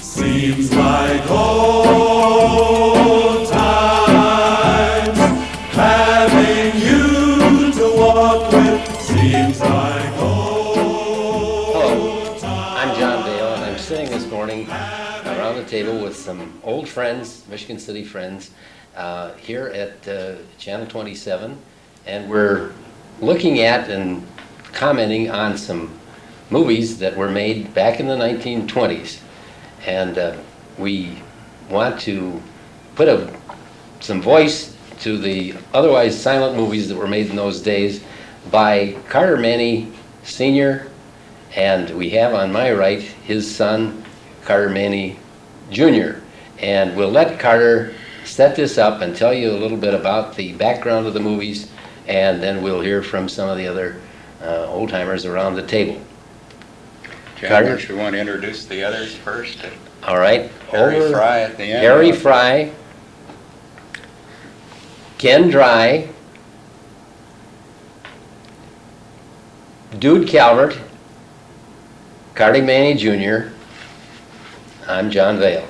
Seems like old times, having you to walk with. Seems like old times. I'm John Vail, and I'm sitting this morning around the table with some old friends, Michigan City friends, here at Channel 27, and we're looking at and commenting on some movies that were made back in the 1920s. And we want to put some voice to the otherwise silent movies that were made in those days by Carter Manny Sr., and we have on my right his son, Carter Manny Jr. And we'll let Carter set this up and tell you a little bit about the background of the movies, and then we'll hear from some of the other old-timers around the table. John, Carter? don't you want to introduce the others first? All right. Harry Frey at the end. Harry Frey, Ken Dry, Dude Calvert, Carter Manny Jr., I'm John Vail.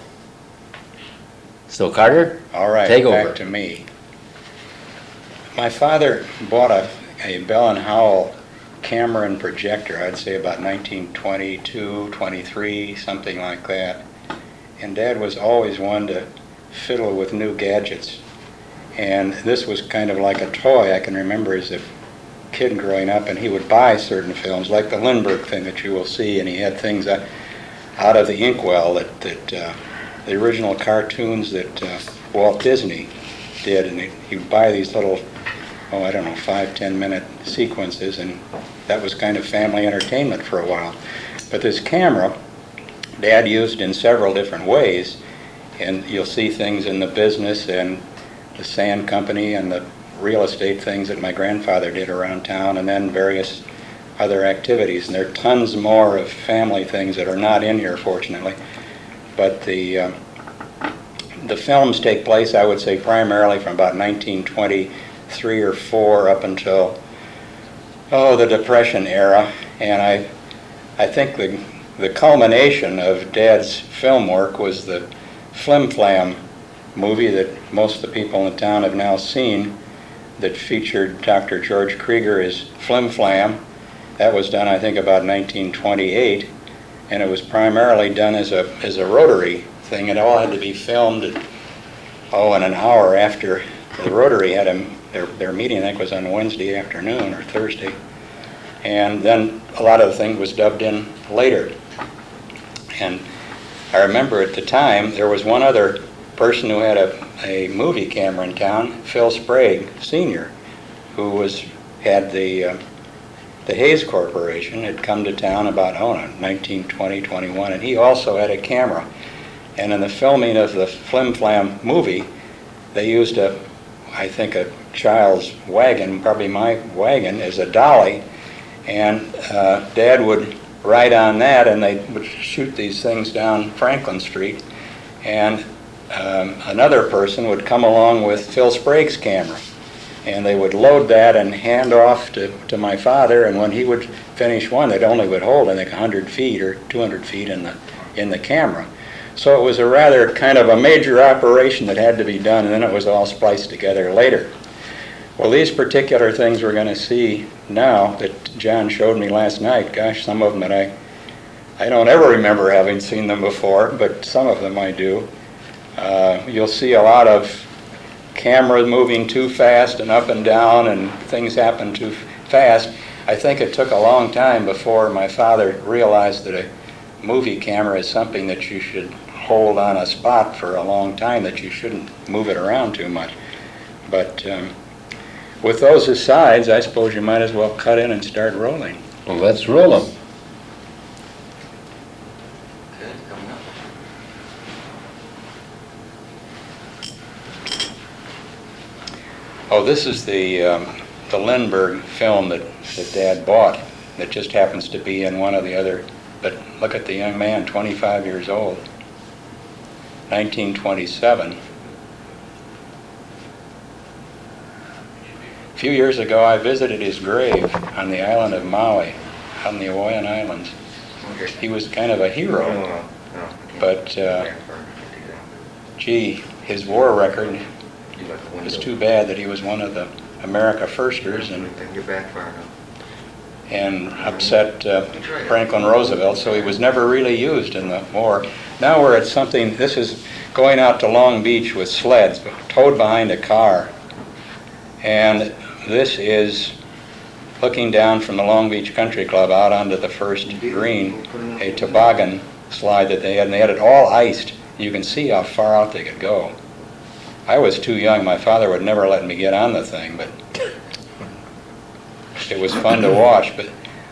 So Carter, All right, take back over. to me. My father bought a Bell and Howell camera and projector, I'd say about 1922, 23, something like that. And Dad was always one to fiddle with new gadgets. And this was kind of like a toy. I can remember as a kid growing up, and he would buy certain films, like the Lindbergh thing that you will see, and he had things out of the inkwell that the original cartoons that Walt Disney did, and he would buy these little, 5-10 minute sequences, and that was kind of family entertainment for a while. But this camera, Dad used in several different ways, and you'll see things in the business and the sand company and the real estate things that my grandfather did around town, and then various other activities. And there are tons more of family things that are not in here, fortunately. But the films take place, I would say, primarily from about 1923 or 4 up until, the Depression era. And I think the culmination of Dad's film work was the Flim Flam movie that most of the people in the town have now seen, that featured Dr. George Krieger as Flim Flam. That was done, I think, about 1928, and it was primarily done as a rotary thing. It all had to be filmed in an hour after the Rotary had their meeting. I think was on Wednesday afternoon or Thursday, and then a lot of the thing was dubbed in later. And I remember at the time there was one other person who had a movie camera in town, Phil Sprague Sr., who had the Hayes Corporation, had come to town about 1920, 21, and he also had a camera. And in the filming of the Flim Flam movie, they used a child's wagon, probably my wagon, as a dolly, and Dad would ride on that, and they would shoot these things down Franklin Street, and another person would come along with Phil Sprague's camera, and they would load that and hand off to my father, and when he would finish one, it only would hold, I think, 100 feet or 200 feet in the camera. So it was a rather kind of a major operation that had to be done, and then it was all spliced together later. Well, these particular things we're going to see now that John showed me last night, gosh, some of them that I don't ever remember having seen them before, but some of them I do. You'll see a lot of cameras moving too fast and up and down, and things happen too fast. I think it took a long time before my father realized that a movie camera is something that you should hold on a spot for a long time, that you shouldn't move it around too much. But with those asides, I suppose you might as well cut in and start rolling. Well, let's roll them. Oh, this is the Lindbergh film that Dad bought, that just happens to be in one of the other, but look at the young man, 25 years old, 1927. A few years ago, I visited his grave on the island of Maui, on the Hawaiian Islands. He was kind of a hero. But, gee, his war record was too bad that he was one of the America Firsters and upset Franklin Roosevelt, so he was never really used in the war. Now we're at something, this is going out to Long Beach with sleds, towed behind a car. And this is looking down from the Long Beach Country Club out onto the first green, a toboggan slide that they had, and they had it all iced. You can see how far out they could go. I was too young. My father would never let me get on the thing, but it was fun to watch. But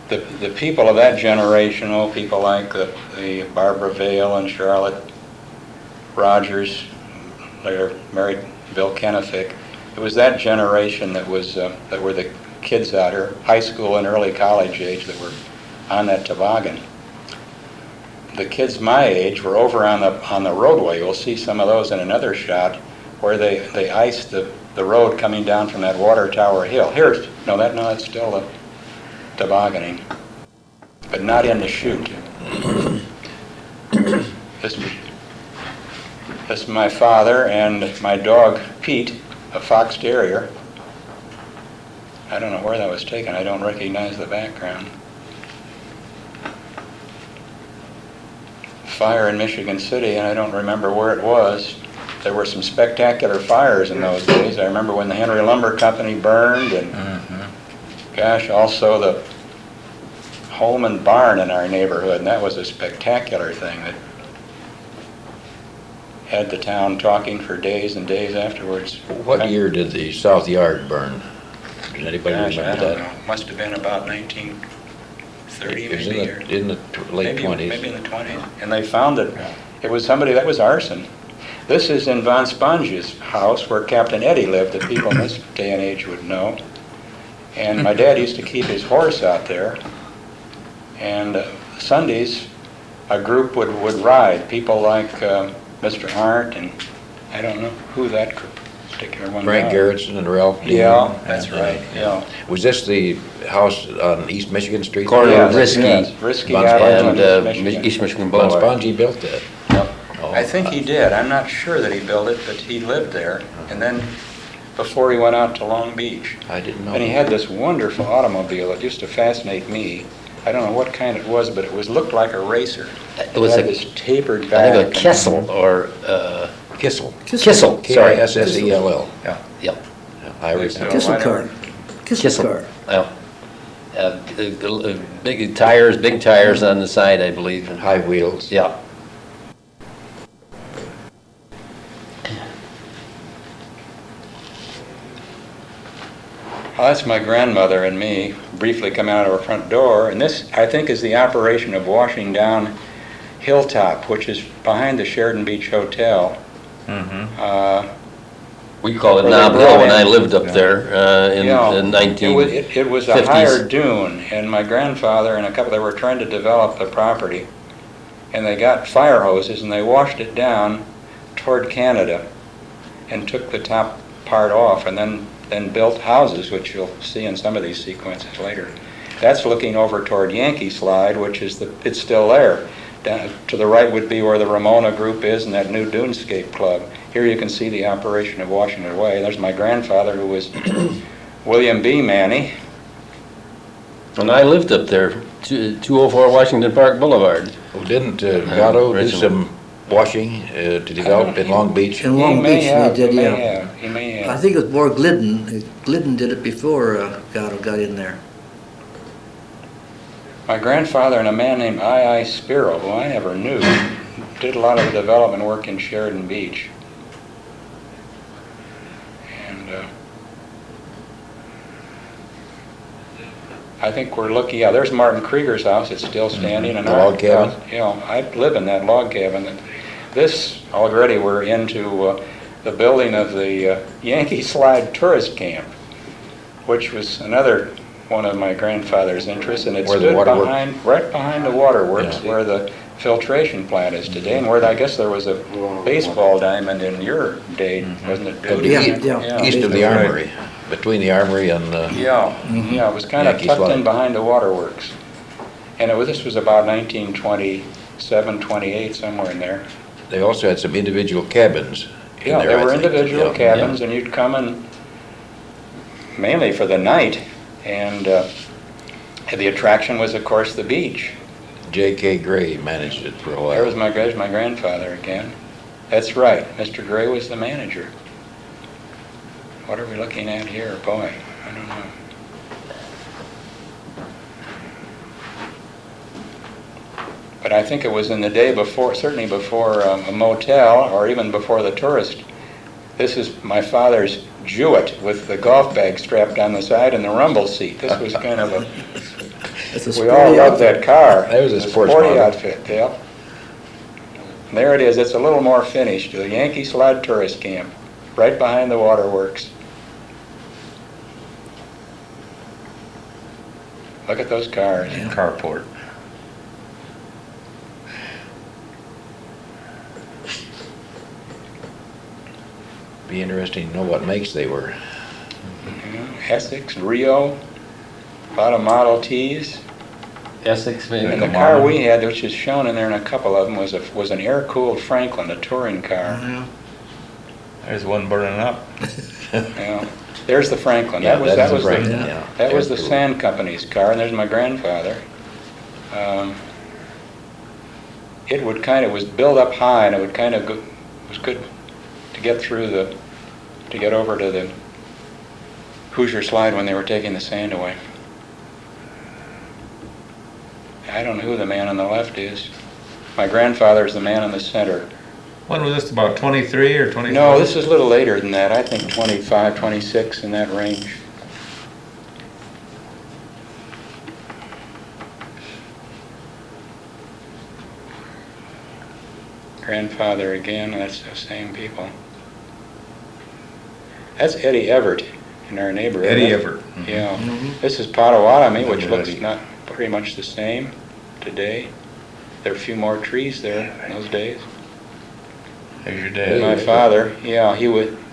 the people of that generation, people like the Barbara Vail and Charlotte Rogers, later married Bill Kennefick, it was that generation that was that were the kids out here, high school and early college age, that were on that toboggan. The kids my age were over on the roadway. You'll see some of those in another shot, where they iced the road coming down from that water tower hill. That's still the tobogganing, but not in the chute. This is my father and my dog Pete, a fox terrier. I don't know where that was taken. I don't recognize the background. Fire in Michigan City, and I don't remember where it was. There were some spectacular fires in those days. I remember when the Henry Lumber Company burned, and gosh, also the Holman Barn in our neighborhood, and that was a spectacular thing that had the town talking for days and days afterwards. What year did the South Yard burn? Does anybody Gosh, remember I don't that? know. Must have been about 1930, It was maybe. in the late 20s. Maybe in the 20s. And they found that it was somebody that was arson. This is in Von Sponge's house where Captain Eddie lived, that people in this day and age would know. And my dad used to keep his horse out there. And Sundays, a group would ride. People like Mr. Arndt, and I don't know who that particular one Frank was. Garrettson and Ralph Dean. Yeah, that's and, right, yeah. Was this the house on East Michigan Street? Corner Yes, of Risky yes, Risky Von Avenue, and Michigan. East Michigan Von Boulevard. Sponge built that. Yep. Oh, I think he did. I'm not sure that he built it, but he lived there. And then before he went out to Long Beach. I didn't know. And he had this wonderful automobile that used to fascinate me. I don't know what kind it was, but it looked like a racer. It was had a- this tapered I back. think a Kessel or Kissel. Kissel. Sorry, Sorry. Kissel. Yeah. Yep. Irish. So Kissel I never- car. Kissel car. Yeah. Big tires on the side, I believe. And high wheels. Yeah. Well, that's my grandmother and me briefly coming out of our front door. And this, I think, is the operation of washing down Hilltop, which is behind the Sheridan Beach Hotel. We call it Where they Knob brought Hill when in- I lived up there in the 1950s. It was a higher dune, and my grandfather and a couple, they were trying to develop the property, and they got fire hoses and they washed it down toward Canada and took the top part off, and then built houses, which you'll see in some of these sequences later. That's looking over toward Yankee Slide, which is it's still there. Down to the right would be where the Ramona group is and that new Dunescape Club. Here you can see the operation of washing it away. There's my grandfather, who was William B. Manny. And I lived up there, 204 Washington Park Boulevard. Well, didn't Gatto do originally. some washing to develop in Long Beach? In Long Beach, they did, yeah. He may have. I think it was more Glidden. Glidden did it before Gatto got in there. My grandfather and a man named I. Spiro, who I never knew, did a lot of the development work in Sheridan Beach. And I think we're looking, there's Martin Krieger's house. It's still standing. And The log cabin? I live in that log cabin. This, already we're into the building of the Yankee Slide Tourist Camp, which was another one of my grandfather's interests, and it Where the stood waterworks- right behind the waterworks, Yeah. where the filtration plant is today, and where I guess there was a baseball diamond in your day, wasn't it, Bill? Yeah, East- yeah. East of the That's right. Armory, between the Armory and Yeah, yeah, it was kind of Yankee tucked Slide. in behind the waterworks. And this was about 1920, 728, somewhere in there. They also had some individual cabins in Yeah, there, there I were think. individual Yeah. cabins, and you'd come in mainly for the night, and the attraction was, of course, the beach. J.K. Gray managed it for a while. There's my grandfather again. That's right, Mr. Gray was the manager. What are we looking at here? Boy, I don't know. But I think it was in the day before, certainly before a motel, or even before the tourist. This is my father's Jewett with the golf bag strapped on the side and the rumble seat. This was kind of a, It's a we all sporty loved outfit. that car. That was a It sports sporty model. outfit, yeah. And there it is, it's a little more finished, the Yankee Slide Tourist Camp, right behind the waterworks. Look at those cars. Carport. Be interesting to know what makes they were. Yeah, Essex, Rio, a lot of Model Ts. Essex maybe? And the car we had, which is shown in there in a couple of them, was an air-cooled Franklin, a touring car. Yeah. There's one burning up. Yeah. There's the Franklin. Yeah, That was that's the the Franklin, yeah. yeah. that was the Air-cooled. sand company's car, and there's my grandfather. It would kind of was built up high, and it would kind of go, was good to get through to get over to the Hoosier Slide when they were taking the sand away. I don't know who the man on the left is. My grandfather's the man in the center. When was this, about 23 or 24? No, this is a little later than that. I think 25, 26, in that range. Grandfather again, that's the same people. That's Eddie Everett in our neighborhood. Eddie Everett. Yeah. Mhm. This is Potawatomi, which Remember looks Eddie. not pretty much the same today. There are a few more trees there in those days. There's your And my dad. father, yeah, he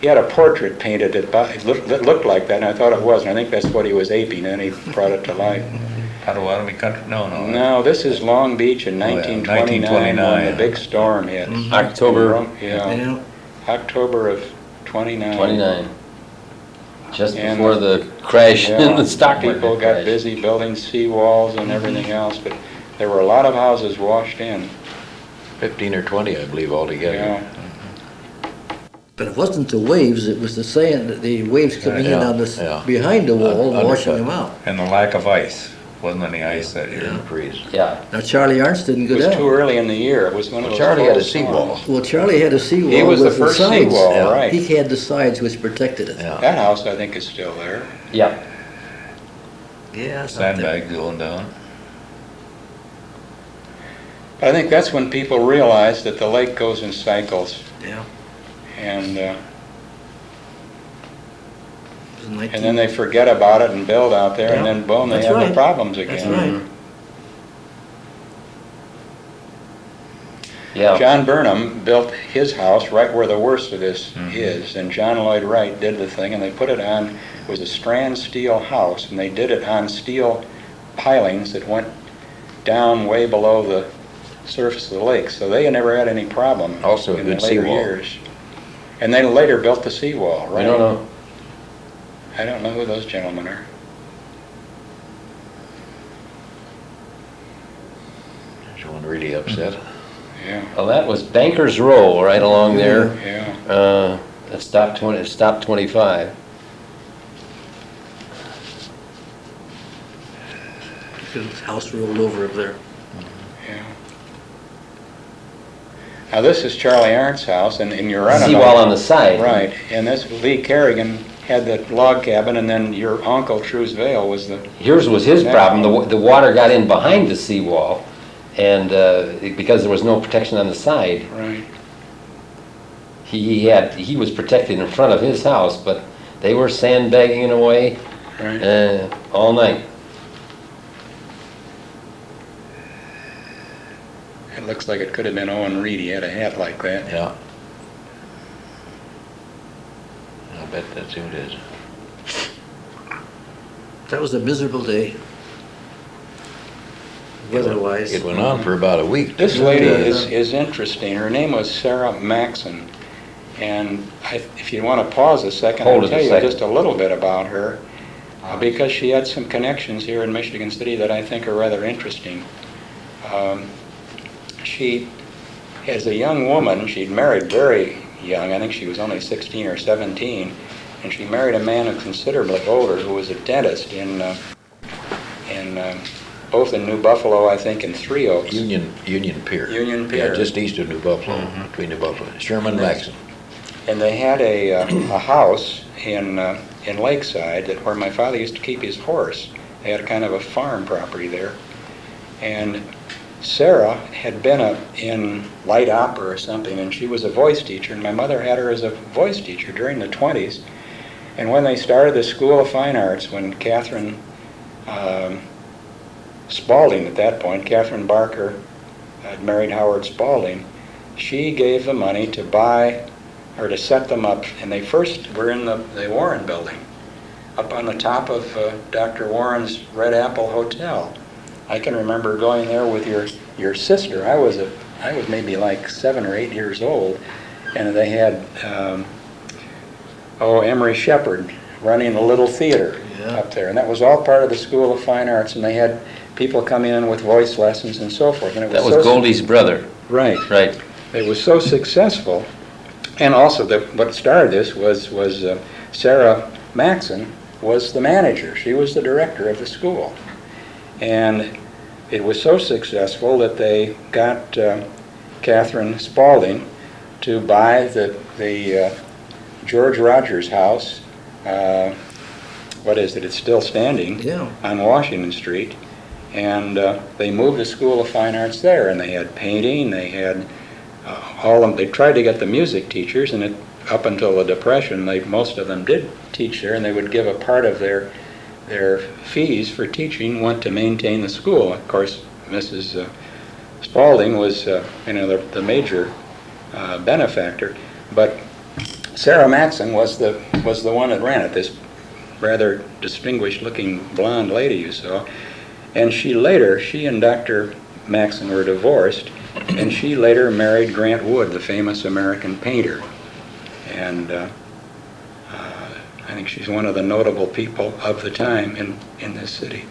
had a portrait painted that looked like that, and I thought it was, and I think that's what he was aping, and he brought it to life. Potawatomi Country, no. No, this is Long Beach in Oh, yeah, 1929 when the 1929. big storm hit. October Yeah, Yeah. October of 29. 29. Just And before the crash Yeah, in the stock market people got crash. busy building seawalls and everything else, but there were a lot of houses washed in. 15 or 20, I believe, altogether. Yeah. But it wasn't the waves, it was the sand, the waves coming in Yeah, on yeah. behind the wall, Undercut. washing them out. And the lack of ice. Wasn't any ice that year. Didn't freeze. Yeah. Now Charlie Arntz didn't It go was down. too early in the year. It was one of Well, those Charlie had a fall seawall. storms. Well, Charlie had a seawall He was the with first sides. seawall, Yeah. right. He had the sides which protected it. Yeah. That house, I think, is still there. Yeah. Yeah, something. Sandbags going down. I think that's when people realized that the lake goes in cycles, Yeah. and It was in 19 and then they forget about it and build out there, and Yeah, then boom, they that's have the right. problems That's again. right. Yeah. John Burnham built his house right where the worst of this is, and John Lloyd Wright did the thing, and they put it on, it was a strand steel house, and they did it on steel pilings that went down way below the surface of the lake, so they never had any problem Also a in the good later seawall. years. And they later built the seawall, right? I don't know. I don't know who those gentlemen are. There's one really upset. Yeah, Well, that was Bankers Row right along there. yeah. It stopped 25. Because his house rolled over up there. Yeah. Now, this is Charlie Arndt's house, and you're right on Seawall on the side. Right, and this Lee Kerrigan had the log cabin, and then your uncle, Truce Vail, was the... Here's was his Yeah. problem. The water got in behind the seawall, and because there was no protection on the side, Right. he was protected in front of his house, but they were sandbagging it away Right. all night. It looks like it could have been Owen Reed. He had a hat like that. Yeah. I bet that's who it is. That was a miserable day. weather-wise. It went on for about a week. This didn't lady it? is interesting. Her name was Sarah Maxon. And if you want to pause a second, Hold I'll it a tell you second. just a little bit about her, because she had some connections here in Michigan City that I think are rather interesting. She, as a young woman, she'd married very young. I think she was only 16 or 17. And she married a man who considerably older, who was a dentist in both in New Buffalo, I think, and Three Oaks. Union Pier. Union Pier. Yeah, just east of New Buffalo, between New Buffalo. Sherman Maxon. And they had a house in Lakeside where my father used to keep his horse. They had a kind of a farm property there. And Sarah had been in light opera or something, and she was a voice teacher, and my mother had her as a voice teacher during the 20s. And when they started the School of Fine Arts, when Catherine Spaulding at that point, Catherine Barker had married Howard Spaulding, she gave the money to buy or to set them up, and they first were in the Warren building, up on the top of Dr. Warren's Red Apple Hotel. I can remember going there with your sister. I was maybe like 7 or 8 years old, and they had Emery Shepard running a little theater up there, and that was all part of the School of Fine Arts, and they had people come in with voice lessons and so forth. And That was Goldie's brother. Right. Right. It was so successful, and also what started this was Sarah Maxon was the manager. She was the director of the school, and it was so successful that they got Catherine Spaulding to buy the George Rogers house. What is it? It's still standing on Washington Street. And they moved the School of Fine Arts there, and they had painting, they had they tried to get the music teachers, and up until the Depression, most of them did teach there, and they would give a part of their fees for teaching went to maintain the school. Of course, Mrs. Spaulding was the major benefactor, but Sarah Maxon was the one that ran it, this rather distinguished-looking blonde lady you saw. And she and Dr. Maxon were divorced, and she later married Grant Wood, the famous American painter. And I think she's one of the notable people of the time in this city.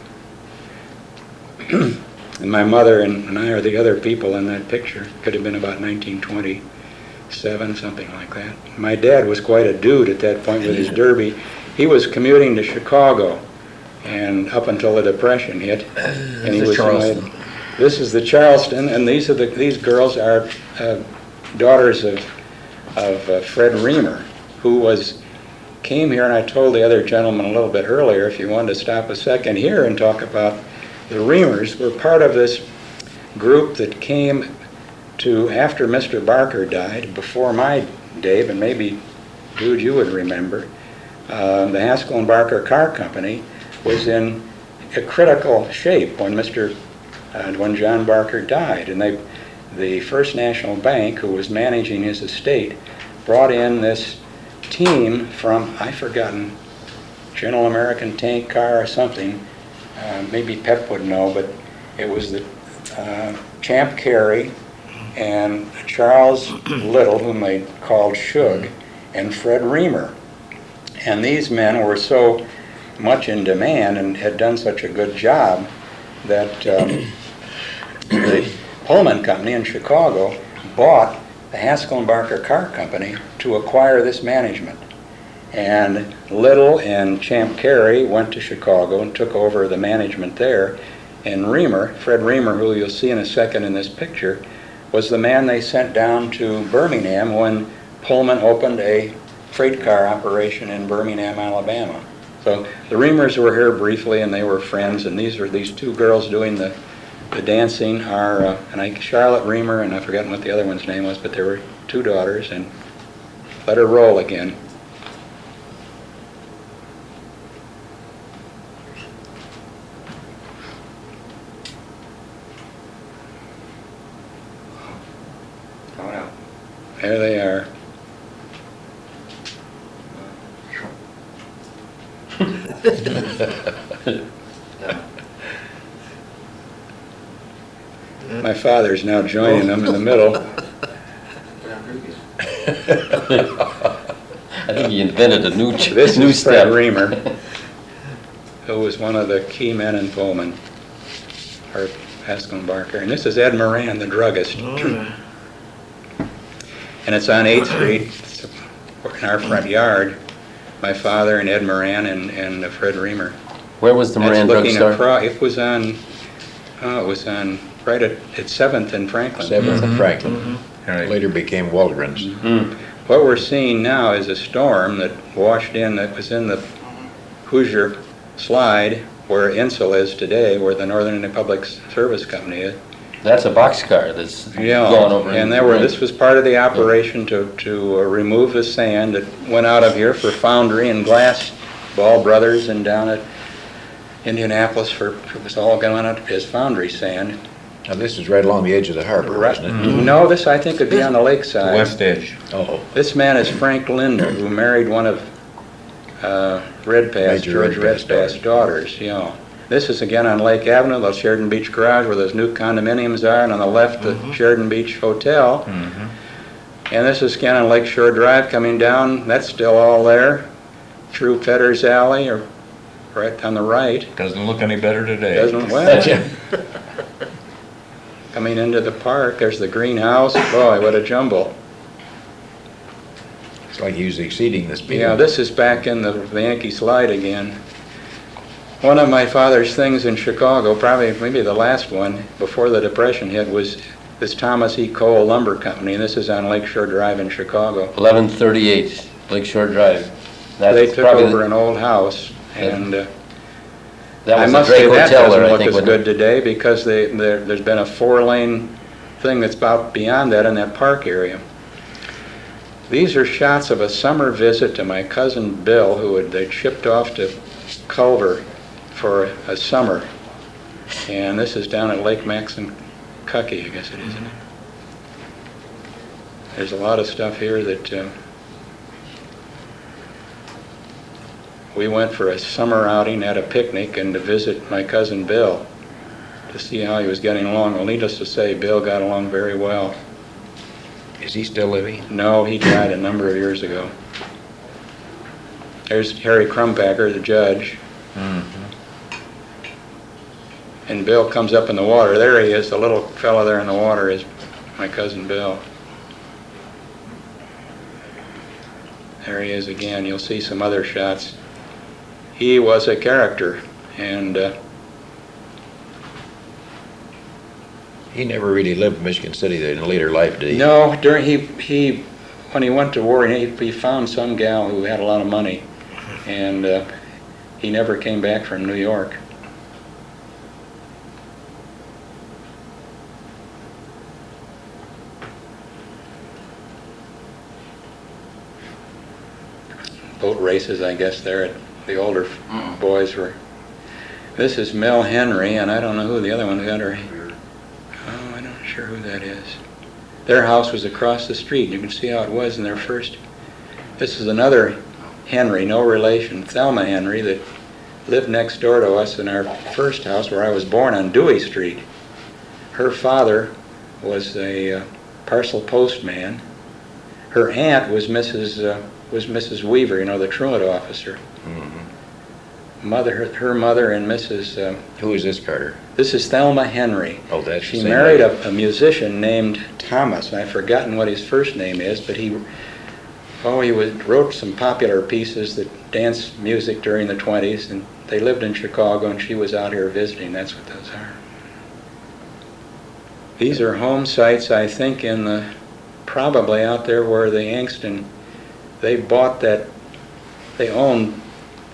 And my mother and I are the other people in that picture. Could have been about 1927, something like that. My dad was quite a dude at that point with his derby. He was commuting to Chicago, and up until the Depression hit, and he was Charleston. This is the Charleston, and these girls are daughters of Fred Reamer, who came here, and I told the other gentleman a little bit earlier, if you wanted to stop a second here and talk about the Reamers, were part of this group that came to, after Mr. Barker died, before my day, but maybe, Dude, you would remember, the Haskell and Barker Car Company was in a critical shape when John Barker died, and the First National Bank, who was managing his estate, brought in this team from, I've forgotten, General American Tank Car or something. Maybe Pep would know, but it was the Champ Carey and Charles Little, whom they called Shug, and Fred Reamer. And these men were so much in demand and had done such a good job that the Pullman Company in Chicago bought the Haskell and Barker Car Company to acquire this management. And Little and Champ Carey went to Chicago and took over the management there. And Reamer, Fred Reamer, who you'll see in a second in this picture, was the man they sent down to Birmingham when Pullman opened a freight car operation in Birmingham, Alabama. So the Reamers were here briefly, and they were friends, and these two girls doing the dancing are Charlotte Reamer, and I've forgotten what the other one's name was, but there were two daughters, and let her roll again. Oh no. There they are. My father's now joining them in the middle. I think he invented a new This new is Fred step. Reamer, who was one of the key men in Pullman, or Haskell and Barker. And this is Ed Moran, the druggist. And it's on 8th Street, in our front yard. My father and Ed Moran and Fred Reamer. Where was the Moran That's looking drugstore? it was on right at 7th and Franklin. 7th and Franklin. Right. Later became Walgreens. What we're seeing now is a storm that washed in, that was in the Hoosier Slide, where Insull is today, where the Northern Indian Public Service Company is. That's a boxcar that's Yeah, going over. and into the this was part of the operation to remove the sand that went out of here for foundry and glass, Ball Brothers, and down at Indianapolis it was all going out as foundry sand. Now, this is right along the edge of the harbor, isn't it? No, this I think would be on the The lakeside. west edge. Oh, This man is Frank Linder, who married one of Redpath's, Major George Redpath's Redpath's daughters. Yeah. This is again on Lake Avenue, the Sheridan Beach Garage, where those new condominiums are, and on the left, the Sheridan Beach Hotel. And this is again on Lake Shore Drive coming down. That's still all there, through Fetter's Alley, or right on the right. Doesn't look any better today. Doesn't, well, coming into the park, there's the greenhouse. Boy, what a jumble. it's like he was exceeding the speed. Yeah, this is back in the Yankee Slide again. One of my father's things in Chicago, probably maybe the last one before the Depression hit, was this Thomas E. Cole Lumber Company, and this is on Lakeshore Drive in Chicago. 1138 Lakeshore Drive. That's They took probably over an old house, and that I was a must great say that hotel doesn't there, I look think. as wasn't good it? today, because there's been a 4-lane thing that's about beyond that in that park area. These are shots of a summer visit to my cousin Bill, they'd shipped off to Calvert for a summer. And this is down at Lake Maxinkuckee, I guess it is, isn't it? There's a lot of stuff here that we went for a summer outing at a picnic and to visit my cousin Bill to see how he was getting along. Well, needless to say, Bill got along very well. Is he still living? No, he died a number of years ago. There's Harry Crumpacker, the judge. And Bill comes up in the water. There he is, the little fellow there in the water is my cousin Bill. There he is again. You'll see some other shots. He was a character, and He never really lived in Michigan City in later life, did he? no, during he when he went to war, he found some gal who had a lot of money, and he never came back from New York. Boat races, I guess, there. The older boys were. This is Mel Henry, and I don't know who the other one got her. Oh, I'm not sure who that is. Their house was across the street. You can see how it was in their first. This is another Henry, no relation, Thelma Henry, that lived next door to us in our first house where I was born on Dewey Street. Her father was a parcel postman. Her aunt was Mrs. Weaver, you know, the truant officer. Her mother and Mrs. Who is this, Carter? This is Thelma Henry. Oh, that's She the same married lady. a musician named Thomas, and I've forgotten what his first name is, but he wrote some popular pieces that danced music during the 20s, and they lived in Chicago, and she was out here visiting. That's what those are. These are home sites, I think, probably out there where the Angston, they owned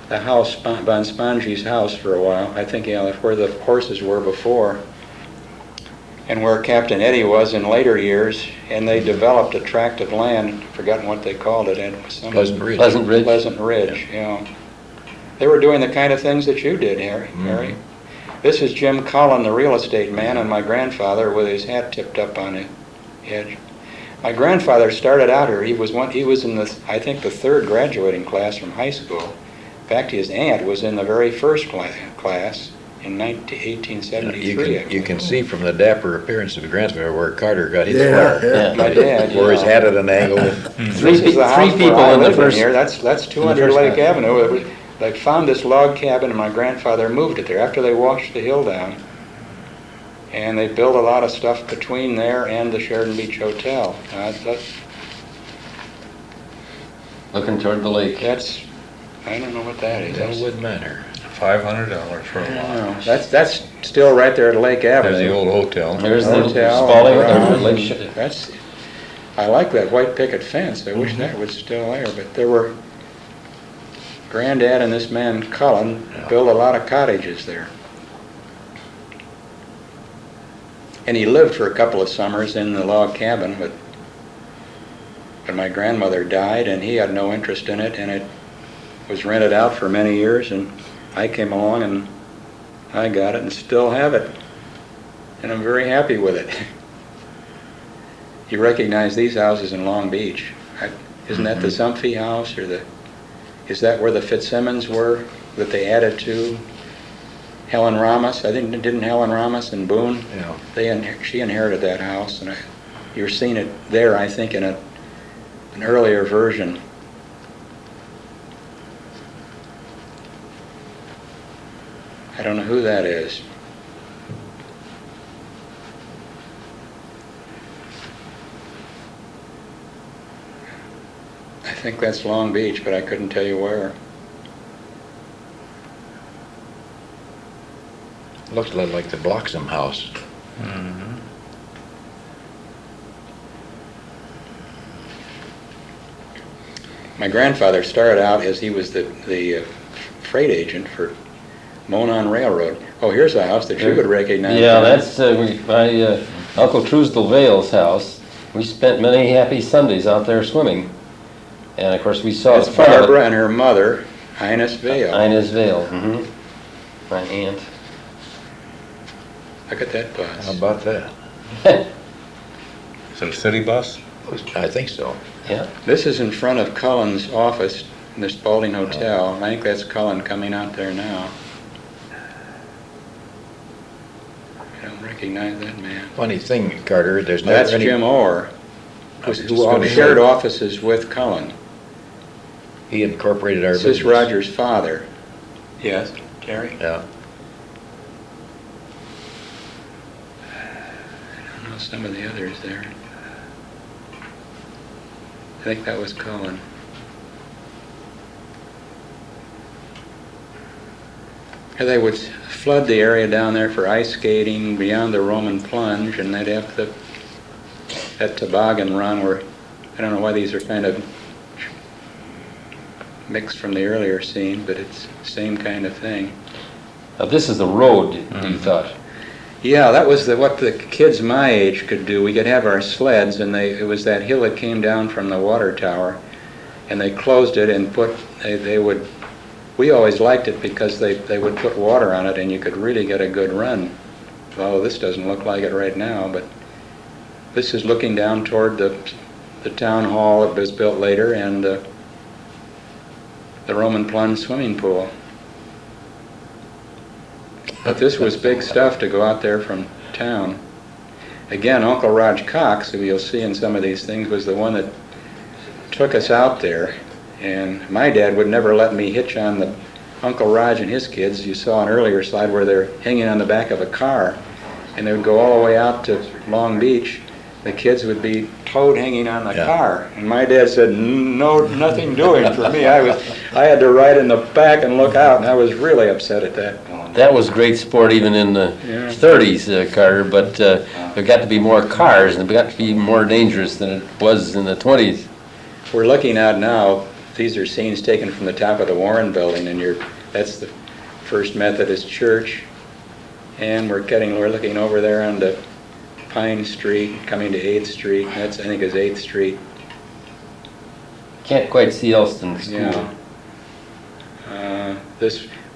the house, Von Spongy's house for a while. I think, where the horses were before, and where Captain Eddie was in later years, and they developed a tract of land, forgotten what they called it, and it was some Pleasant Ridge. Pleasant Ridge. Pleasant Ridge, yeah. They were doing the kind of things that you did, Harry. This is Jim Cullen, the real estate man, and my grandfather with his hat tipped up on the edge. My grandfather started out here. He was in I think the third graduating class from high school. In fact, his aunt was in the very first class, in 1873. You can see from the dapper appearance of the grandfather where Carter got his Yeah, fire. yeah. My dad, Where his you know. hat at an angle. This is the house people where I in the live first- here. That's 200 first Lake house. Avenue. They found this log cabin and my grandfather moved it there after they washed the hill down. And they built a lot of stuff between there and the Sheridan Beach Hotel. Looking toward the lake. I don't know what that is. That's, Elwood Manor. $500 for a I lot. don't know. That's still right there at Lake There's the Avenue. old hotel. There's the Hotel, Spalding, garage. Lake I like that white picket fence. I wish that was still there, but there were, Granddad and this man Cullen built a lot of cottages there. And he lived for a couple of summers in the log cabin, but my grandmother died and he had no interest in it, and it was rented out for many years, and I came along and I got it and still have it. And I'm very happy with it. You recognize these houses in Long Beach. Isn't that the Zumphy house, or is that where the Fitzsimmons were that they added to? Helen Ramos, I think, didn't Helen Ramos and Boone? Yeah. She inherited that house, and you're seeing it there, I think, in an earlier version. I don't know who that is. I think that's Long Beach, but I couldn't tell you where. Looks a lot like the Bloxham house. My grandfather started out as he was the freight agent for Monon Railroad. Oh, here's a house that you would recognize. Yeah, that's my Uncle Truesdell Vail's house. We spent many happy Sundays out there swimming. And of course we saw That's the front of it. Barbara and her mother, Ines Vail. Ines Vail. My aunt. Look at that How bus. about that? Is it a city bus? I think so. Yeah. This is in front of Cullen's office in the Spalding Hotel. I think that's Cullen coming out there now. I don't recognize that man. Funny thing, Carter, there's never That's any... Jim Orr, I was just who gonna shared say, offices with Cullen. He incorporated our This is business. Roger's father. Yes, Terry? Yeah. I don't know some of the others there. I think that was Cullen. And they would flood the area down there for ice skating beyond the Roman plunge, and they'd have that toboggan run where, I don't know why these are kind of mixed from the earlier scene, but it's the same kind of thing. Now, this is the road, you thought. Yeah, that was what the kids my age could do. We could have our sleds, and it was that hill that came down from the water tower, and they closed it and we always liked it because they would put water on it and you could really get a good run. Although this doesn't look like it right now, but this is looking down toward the town hall that was built later, and the Roman plunge swimming pool. But this was big stuff to go out there from town. Again, Uncle Raj Cox, who you'll see in some of these things, was the one that took us out there. And my dad would never let me hitch on the Uncle Raj and his kids. You saw an earlier slide where they're hanging on the back of a car, and they would go all the way out to Long Beach. The kids would be towed hanging on the car. And my dad said, no, nothing doing for me. I had to ride in the back and look out, and I was really upset at that. That was great sport even in the 30s, Carter, but there got to be more cars, and it got to be more dangerous than it was in the 20s. We're looking out now. These are scenes taken from the top of the Warren Building, and that's the First Methodist Church. And we're looking over there onto Pine Street, coming to 8th Street. That's, I think, is 8th Street. Can't quite see Elston School. Yeah.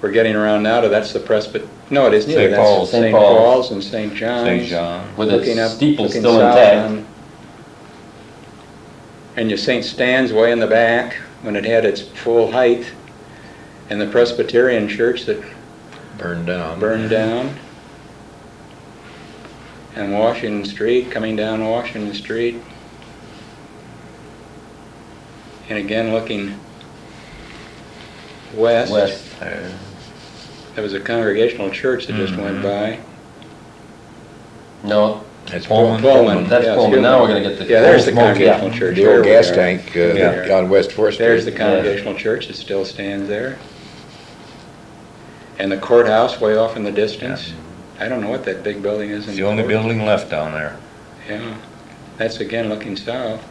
We're getting around now to, that's the No, it isn't either. St. That's Paul's. St. St. Paul's. Paul's and St. John's. St. John. With Looking its up, steeple looking still south intact. and your St. Stan's way in the back when it had its full height, and the Presbyterian church that Burned down. burned down. And Washington Street, coming down Washington Street. And again, looking west. There was a Congregational church that just went by. No, That's Pullman. Pullman. that's yes, Pullman. you're Now we're right. gonna get the Yeah, there's the old smoke, yeah. Congregational church. the There old we gas are. tank Yeah. on West 4th Street. There's the Congregational church that still stands there. And the courthouse way off in the distance. I don't know what that big building is. It's the only building left down there. Yeah, that's again looking south.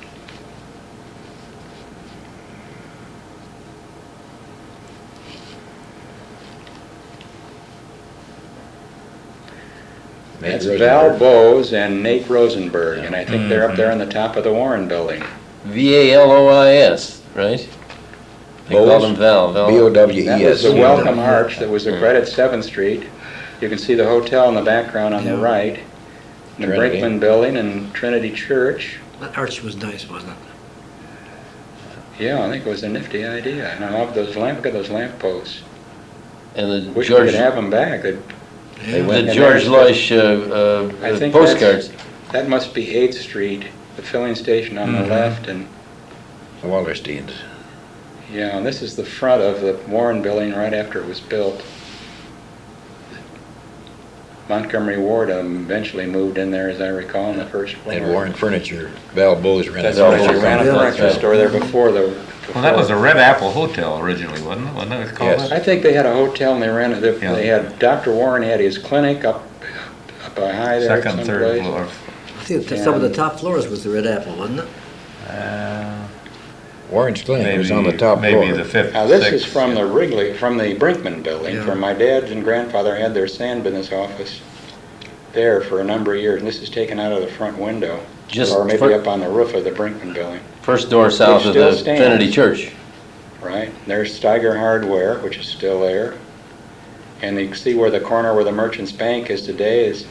Nate That's Rosenberg. Val Bowes and Nate Rosenberg, and I think they're up there on the top of the Warren Building. Valois, right? They called Bowes? him Val. That BOWES. was the Welcome Arch that was right at 7th Street. You can see the hotel in the background on the right, the Trinity. Brinkman Building and Trinity Church. That arch was nice, wasn't it? Yeah, I think it was a nifty idea, and I love those look at those lamp posts. And the Wish we George, could have them back. the went in George there. Loesch I think postcards. That must be 8th Street, the filling station on the left, and Wallerstein's. yeah, and this is the front of the Warren Building right after it was built. Montgomery Ward eventually moved in there, as I recall, on the first floor. And Warren Furniture. Val Bowes rented. That's right, Val they Bowes. ran a Yeah, furniture that's right. store there before the... Well, that was the Red Apple Hotel originally, wasn't it? Wasn't that what it's called? Yes. I think they had a hotel and they ran it. Yeah. They had, Dr. Warren had his clinic up high there Second, third someplace. floor. I think some of the top floors was the Red Apple, wasn't it? Warren's Clinic was on the top Maybe floor. the fifth, Now, this sixth. is from the Brinkman Building, Yeah. where my dad and grandfather had their sand business office there for a number of years. And this is taken out of the front window, Just or maybe for- up on the roof of the Brinkman Building, First door south of still the stands. Trinity Church. right? There's Steiger Hardware, which is still there. And you can see where the corner where the Merchants Bank is today is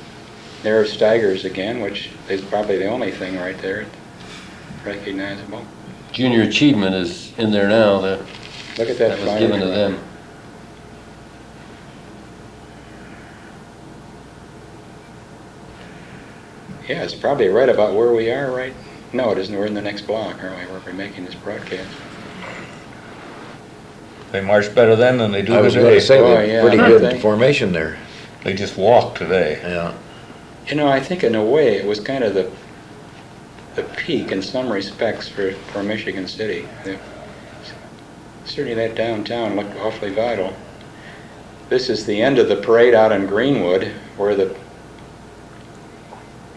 there's Steiger's again, which is probably the only thing right there recognizable. Junior Achievement is in there now. Look at that That was fire given to truck. them. Yeah, it's probably right about where we are, right? No, it isn't. We're in the next block, aren't we, where we're making this broadcast? They march better then than they do I was going today. to say, Oh, that yeah, pretty I good think- formation there. They just walk today. Yeah. You know, I think in a way it was kind of the peak in some respects for Michigan City. Certainly that downtown looked awfully vital. This is the end of the parade out in Greenwood, where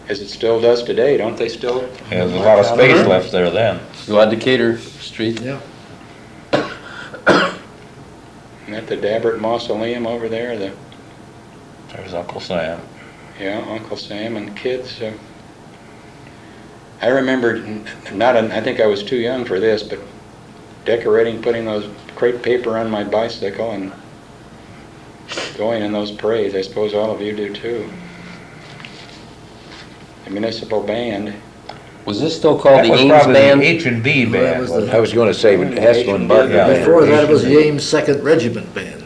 as it still does today, don't they still? Yeah, there's a lot of space left there then. Go on Decatur Street. Yeah. And at the Dabbert Mausoleum over there, There's Uncle Sam. yeah, Uncle Sam and kids. I remember, I think I was too young for this, but decorating, putting those crepe paper on my bicycle and going in those parades. I suppose all of you do too. The municipal band. Was this still called That the was Ames probably the Band? H&B Well, that band. was wasn't the- I was going to say, Haskell and Barker. Yeah. Before that, it was the Ames Second Regiment Band.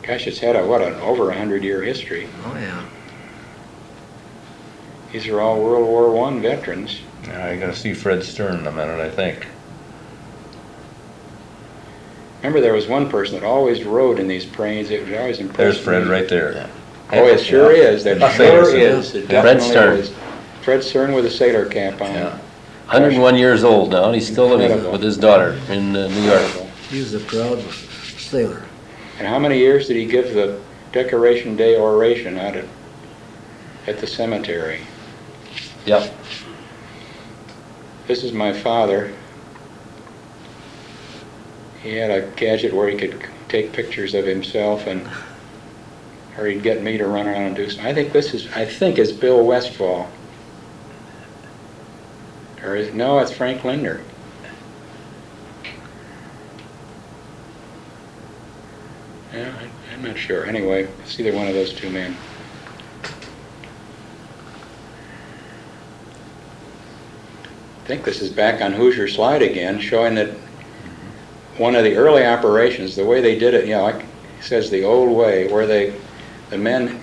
Gosh, it's had an over 100-year history. Oh, yeah. These are all World War I veterans. it? Yeah, you gotta see Fred Stern in a minute, I think. Remember, there was one person that always rode in these parades. It was always impressive. There's Fred right there. Oh, it sure is. That Yeah. sure is. It Fred definitely Stern. is. Fred Stern with a sailor cap on. Yeah. 101 years old now, and he's still living Incredible. with his daughter in New York. Incredible. He was a proud sailor. And how many years did he give the Decoration Day oration out at the cemetery? Yep. This is my father. He had a gadget where he could take pictures of himself, or he'd get me to run around and do something. I think is Bill Westfall. No, it's Frank Linder. Yeah, I'm not sure. Anyway, it's either one of those two men. I think this is back on Hoosier Slide again, showing that one of the early operations, the way they did it, like says the old way, where the men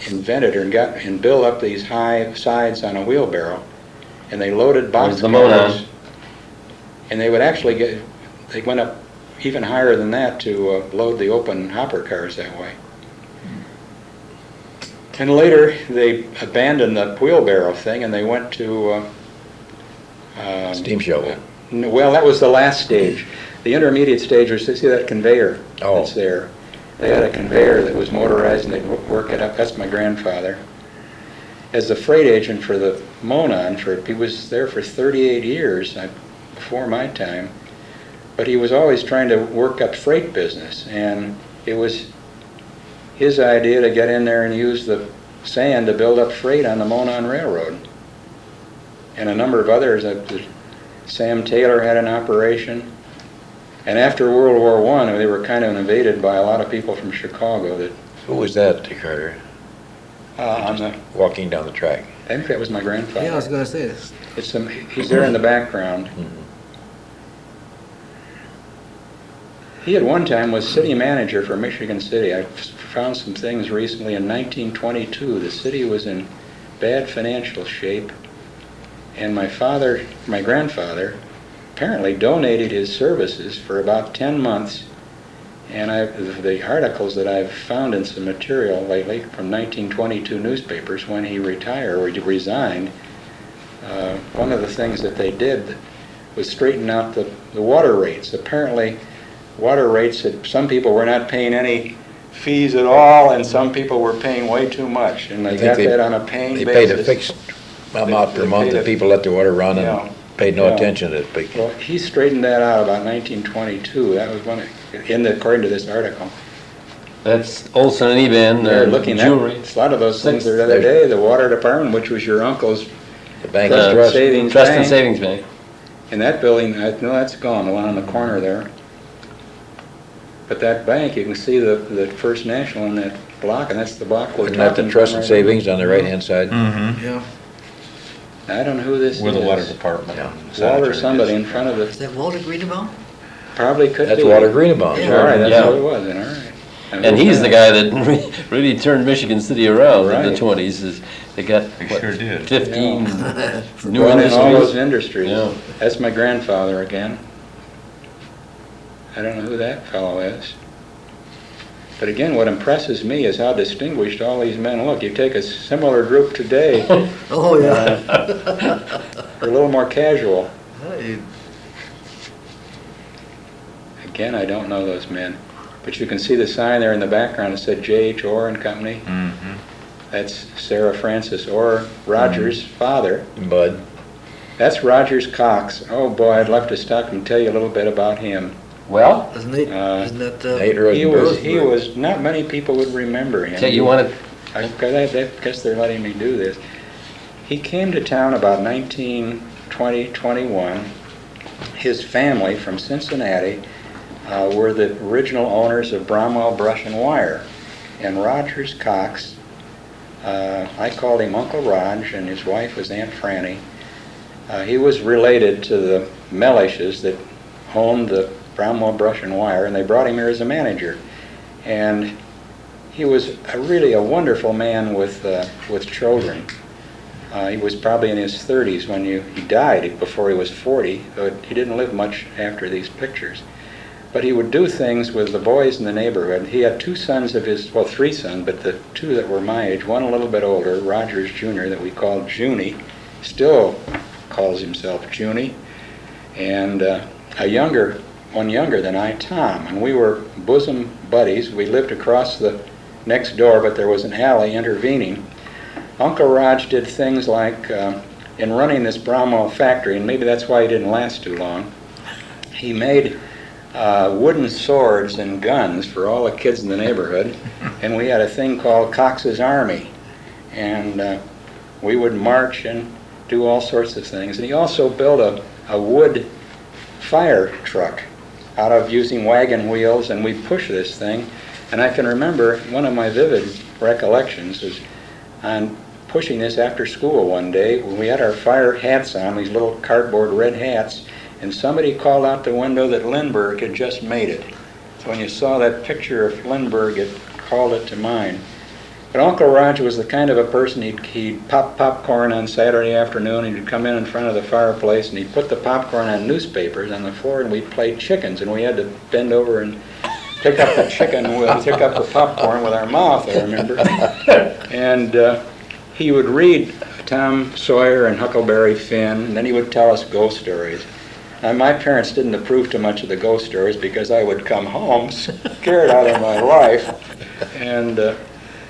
invented and built up these high sides on a wheelbarrow, and they loaded There's the boxcars, Monon. and they would actually they went up even higher than that to load the open hopper cars that way. And later they abandoned the wheelbarrow thing and they went to Steam shovel. well, that was the last stage. The intermediate stage was, see that conveyor that's there? They had a conveyor that was motorized and they'd work it up. That's my grandfather. As the freight agent for the Monon, he was there for 38 years before my time, but he was always trying to work up freight business, and it was his idea to get in there and use the sand to build up freight on the Monon Railroad. And a number of others. Sam Taylor had an operation. And after World War I, they were kind of invaded by a lot of people from Chicago. Who was that, Carter? Walking down the track. I think that was my grandfather. Yeah, I was going to say this. He's there in the background. Mm-hmm. He at one time was city manager for Michigan City. I found some things recently. In 1922, the city was in bad financial shape, and my grandfather, apparently donated his services for about 10 months. And the articles that I've found in some material lately from 1922 newspapers, when he retired or he resigned, one of the things that they did was straighten out the water rates. Apparently, water rates, some people were not paying any fees at all, and some people were paying way too much. And they got that on a paying basis. They paid a fixed amount per month, and people let the water run and paid no attention to it. Well, he straightened that out about 1922. That was according to this article. That's Olson and Eben, They're looking jewelry. at a lot of those things the other day. The water department, which was your uncle's The bank is trust. savings Trust and bank. Savings Bank. And that building, no, that's gone, the one on the corner there. But that bank, you can see the First National in that block, and that's the block we're Isn't that talking the trust and right savings on the right-hand side? Mm-hmm. Yeah. now. I don't know who this With is. the water department. Yeah. Walter somebody in front of Is the, that Walter Greenbaum? probably could be. That's Walter Greenbaum. Yeah. All right, that's Yeah. what it was, then, all right. And he's the guy that really turned Michigan City around in the Right. 20s. They got, They what, sure did. 15 new Brought in all those industries. industries. Yeah. That's my grandfather again. I don't know who that fellow is. But again, what impresses me is how distinguished all these men look. You take a similar group today, Oh, yeah. they're a little more casual. Hey, Again, I don't know those men. But you can see the sign there in the background that said J.H. Orr and Company. Mm-hmm. That's Sarah Frances Orr, Roger's father. Bud. That's Rogers Cox. Oh boy, I'd love to stop and tell you a little bit about him. Well, isn't it? Isn't that? Nate He Rosenberg. was, not many people would remember him. you want to, I guess they're letting me do this. He came to town about 1920-21. His family from Cincinnati were the original owners of Bromwell Brush and Wire. And Rogers Cox, I called him Uncle Rog, and his wife was Aunt Franny. He was related to the Mellishes that owned the Bromwell Brush and Wire, and they brought him here as a manager. And he was really a wonderful man with children. He was probably in his 30s when he died before he was 40, but he didn't live much after these pictures. But he would do things with the boys in the neighborhood. He had two sons of his, well, three sons, but the two that were my age, one a little bit older, Rogers Jr., that we called Junie, still calls himself Junie, and one younger than I, Tom. And we were bosom buddies. We lived across the next door, but there was an alley intervening. Uncle Rog did things like, in running this Bromwell factory, and maybe that's why he didn't last too long, he made wooden swords and guns for all the kids in the neighborhood, and we had a thing called Cox's Army, and we would march and do all sorts of things. And he also built a wood fire truck out of using wagon wheels, and we'd push this thing. And I can remember one of my vivid recollections is on pushing this after school one day when we had our fire hats on, these little cardboard red hats, and somebody called out the window that Lindbergh had just made it. So when you saw that picture of Lindbergh, it called it to mind. But Uncle Roger was the kind of a person, he'd pop popcorn on Saturday afternoon, and he'd come in front of the fireplace, and he'd put the popcorn on newspapers on the floor, and we'd play chickens, and we had to bend over and pick up the chicken, pick up the popcorn with our mouth, I remember. And he would read Tom Sawyer and Huckleberry Finn, and then he would tell us ghost stories. Now, my parents didn't approve too much of the ghost stories because I would come home scared out of my life. And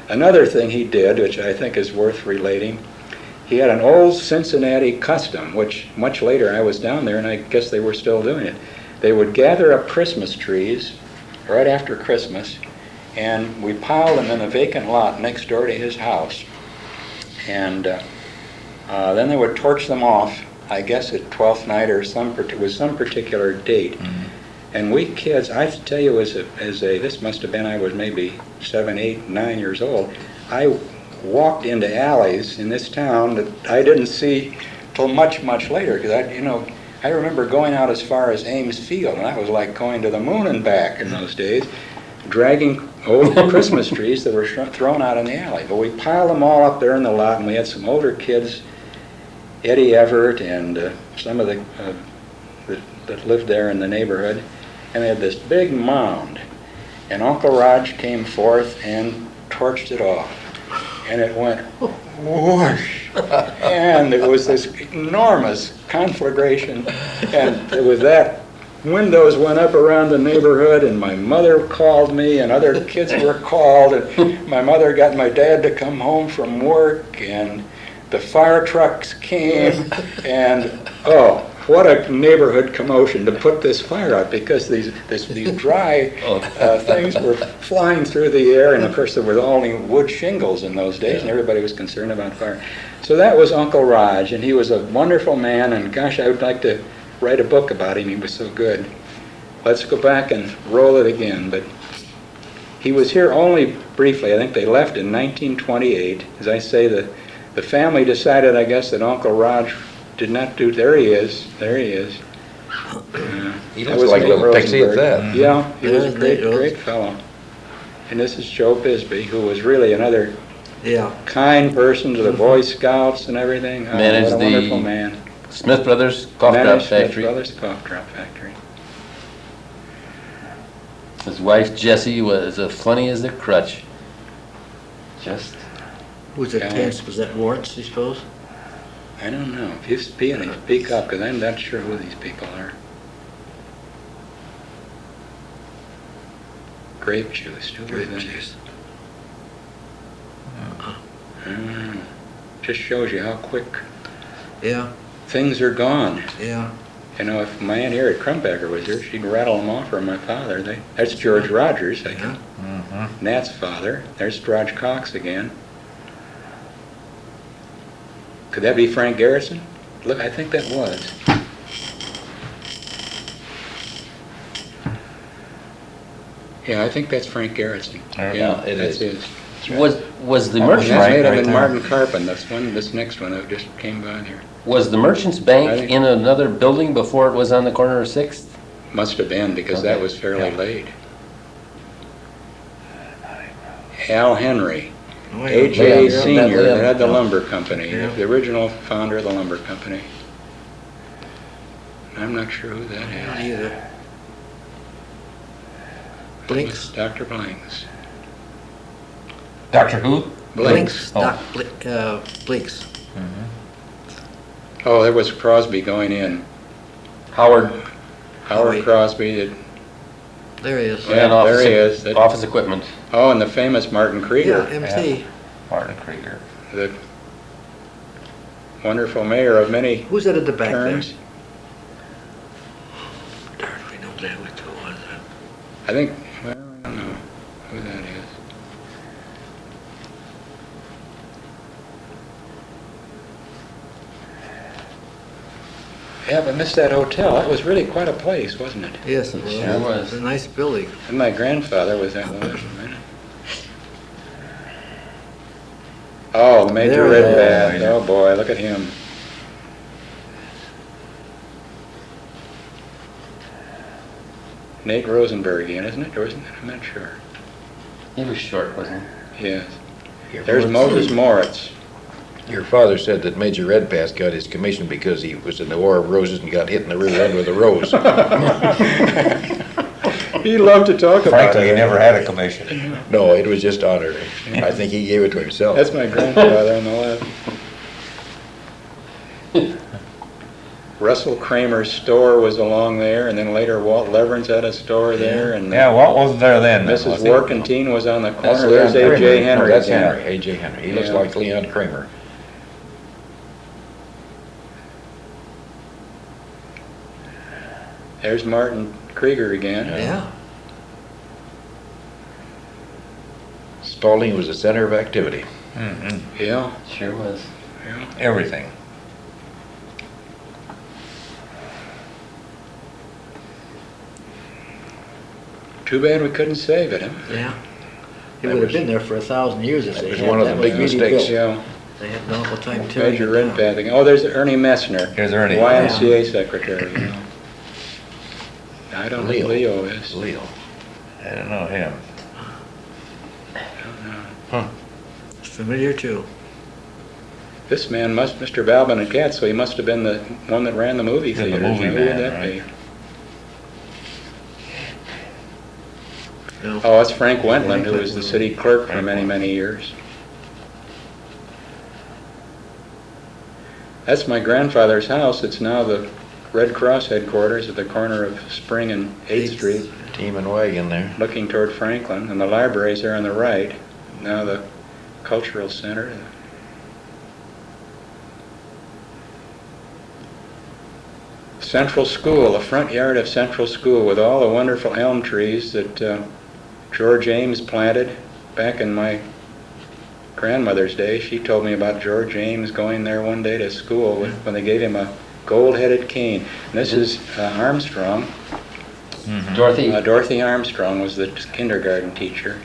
another thing he did, which I think is worth relating, he had an old Cincinnati custom, which much later I was down there, and I guess they were still doing it. They would gather up Christmas trees right after Christmas, and we piled them in a vacant lot next door to his house. And then they would torch them off, I guess at 12th night or some particular date. Mm-hmm. And we kids, I have to tell you, this must have been, I was maybe 7, 8, 9 years old. I walked into alleys in this town that I didn't see till much, much later, because I remember going out as far as Ames Field, and that was like going to the moon and back in those days, dragging old Christmas trees that were thrown out in the alley. But we piled them all up there in the lot, and we had some older kids, Eddie Everett and some of the that lived there in the neighborhood, and they had this big mound, and Uncle Raj came forth and torched it off, and it went whoosh, and it was this enormous conflagration, and it was that windows went up around the neighborhood, and my mother called me, and other kids were called, and my mother got my dad to come home from work, and the fire trucks came, and oh, what a neighborhood commotion to put this fire out, because these dry things were flying through the air, and of course there were only wood shingles in those days, and everybody was concerned about fire. So that was Uncle Raj, and he was a wonderful man, and gosh, I would like to write a book about him. He was so good. Let's go back and roll it again. But he was here only briefly. I think they left in 1928. As I say, the family decided, I guess, that Uncle Raj did not do. There he is. There he is. He looks like a little pixie at that. Mm-hmm. Yeah, he was a great fellow. And this is Joe Bisbee, who was really another kind person to the Boy Scouts and everything. Oh, Managed what a wonderful man. Smith Brothers Cough Drop Factory. Smith Brothers Cough Drop Factory. His wife Jessie was as funny as a crutch. Just. Was it tense? Was that Lawrence, I suppose? I don't know. If you speak up, because I'm not sure who these people are. Grape juice. Grape juice. Just shows you how quick things are gone. Yeah. You know, if my aunt here at Crumbacker was here, she'd rattle them off for my father. That's George Rogers, I think. Mm-hmm. Nat's father. There's George Cox again. Could that be Frank Garrison? Look, I think that was. Yeah, I think that's Frank Garrison. Yeah, it that's is. His. Right. Was the merchant That's made up bank in Martin Carpin. This next one that just came by here. Was the Merchants Bank in another building before it was on the corner of 6th? Must have been, because that was fairly late. Al Henry, A.J. Senior, that had the lumber company, the original founder of the lumber company. I'm not sure who that is. Not either. Blinks. Dr. Blinks. Dr. Who? Blinks. Oh. Blinks. Mm-hmm. Oh, there was Crosby going in. Howard. Crosby. There he is. Yeah, there he is. Office equipment. Oh, and the famous Martin Krieger. Yeah, MT. Martin Krieger. The wonderful mayor of many Who's that at the back terms. there? Darn, we know exactly who it was. I think, well, I don't know who that is. Yeah, but missed that hotel. That was really quite a place, wasn't it? Yes, it was. Sure was. It was a nice building. And my grandfather was that one. Oh, Major There Redpath. he is. Oh boy, look at him. Nate Rosenbergian, isn't it? Or isn't it? I'm not sure. He was short, wasn't he? Yes. There's Moses Moritz. Your father said that Major Redpath got his commission because he was in the War of Roses and got hit in the rear end with a rose. He loved to talk about Frankly, it. he never had a commission. No, it was just honorary. I think he gave it to himself. That's my grandfather on the left. Russell Kramer's store was along there, and then later Walt Leverance had a store there, and Yeah, Walt wasn't there then. Mrs. was he? Warkentine was on the That's corner. There's Leon A.J. Kramer. Henry. No, that's again. Henry. A.J. Henry. He looks Yeah. like Leon Kramer. There's Martin Krieger again. Yeah. Spalding was the center of activity. Mhm. Yeah. Sure was. Everything. Too bad we couldn't save it, huh? Yeah. It That would have was- been there for 1,000 years if that they was had. one of That the was big really mistakes. built. Yeah. They had an awful time tearing Major it down. Redpathing. Oh, there's Ernie Messner. Here's Ernie. YMCA secretary. Yeah. I don't know who Leo. Leo is. Leo. I don't know him. It's familiar too. This man Mr. Balvin and Katz, so he must have been the one that ran the movie Been the theater. movie Who would man, that right. be? No. Oh, that's Frank Wentland, who was the city clerk for many, many years. That's my grandfather's house. It's now the Red Cross headquarters at the corner of Spring and 8th Street, Team and wagon there. looking toward Franklin. And the libraries are on the right. Now the Cultural Center. Central School, the front yard of Central School with all the wonderful elm trees that George Ames planted back in my grandmother's day. She told me about George Ames going there one day to school when they gave him a gold-headed cane. And this is Armstrong. Dorothy, Dorothy Armstrong was the kindergarten teacher.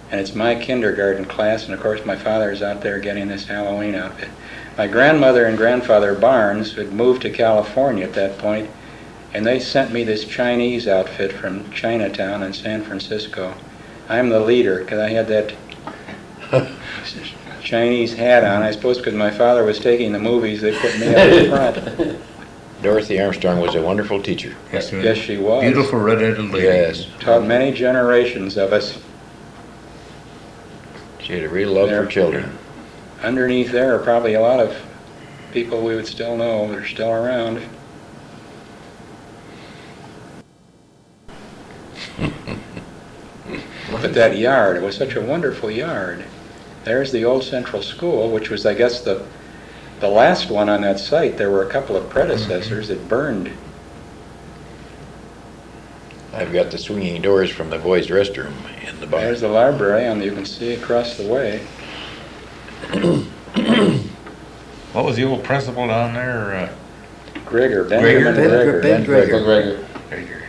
And it's my kindergarten class, and of course my father is out there getting this Halloween outfit. My grandmother and grandfather Barnes had moved to California at that point, and they sent me this Chinese outfit from Chinatown in San Francisco. I'm the leader, because I had that Chinese hat on. I suppose because my father was taking the movies, they put me up in front. Dorothy Armstrong was a wonderful teacher. Yes, Yes, she was. Beautiful red-headed lady. Yes. Taught many generations of us. She had a real love There. for children. Underneath there are probably a lot of people we would still know that are still around. But that yard, it was such a wonderful yard. There's the old Central School, which was, I guess, the last one on that site. There were a couple of predecessors that burned. I've got the swinging doors from the boys' restroom in the There's barn. the library, and you can see across the way. What was the old principal down there? Grigger, Benjamin Grigger? Grigger. Ben Grigger. McGregor.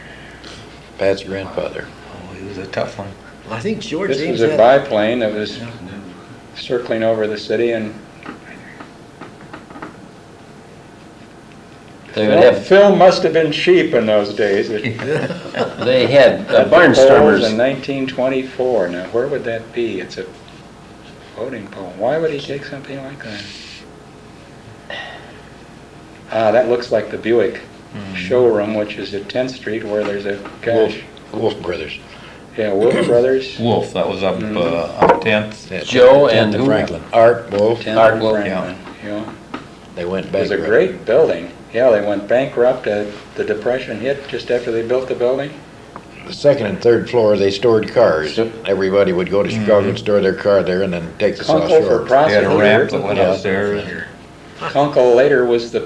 Pat's grandfather. Oh, he was a tough one. I think George This Ames was a had. biplane that was circling over the city, and They would have, film must have been cheap in those days. they had At the barnstormers. polls in 1924. Now, where would that be? It's a voting poll. Why would he take something like that? Ah, that looks like the Buick showroom, which is at 10th Street, where there's a gosh, Wolf Brothers. yeah, Wolf Brothers. Wolf, that was up, Mhm. up 10th. That's Joe 10th and and who? Franklin. Art, Wolf. 10th Art and Wolf, Franklin, yeah. They went It back. was a great building. Yeah, they went bankrupt. The Depression hit just after they built the building. The second and third floor, they stored cars. Everybody would go to Chicago and store their car there and then take the South Kunkel for Shore. They had a ramp that prosecutor. went Yeah. upstairs. Kunkel later was he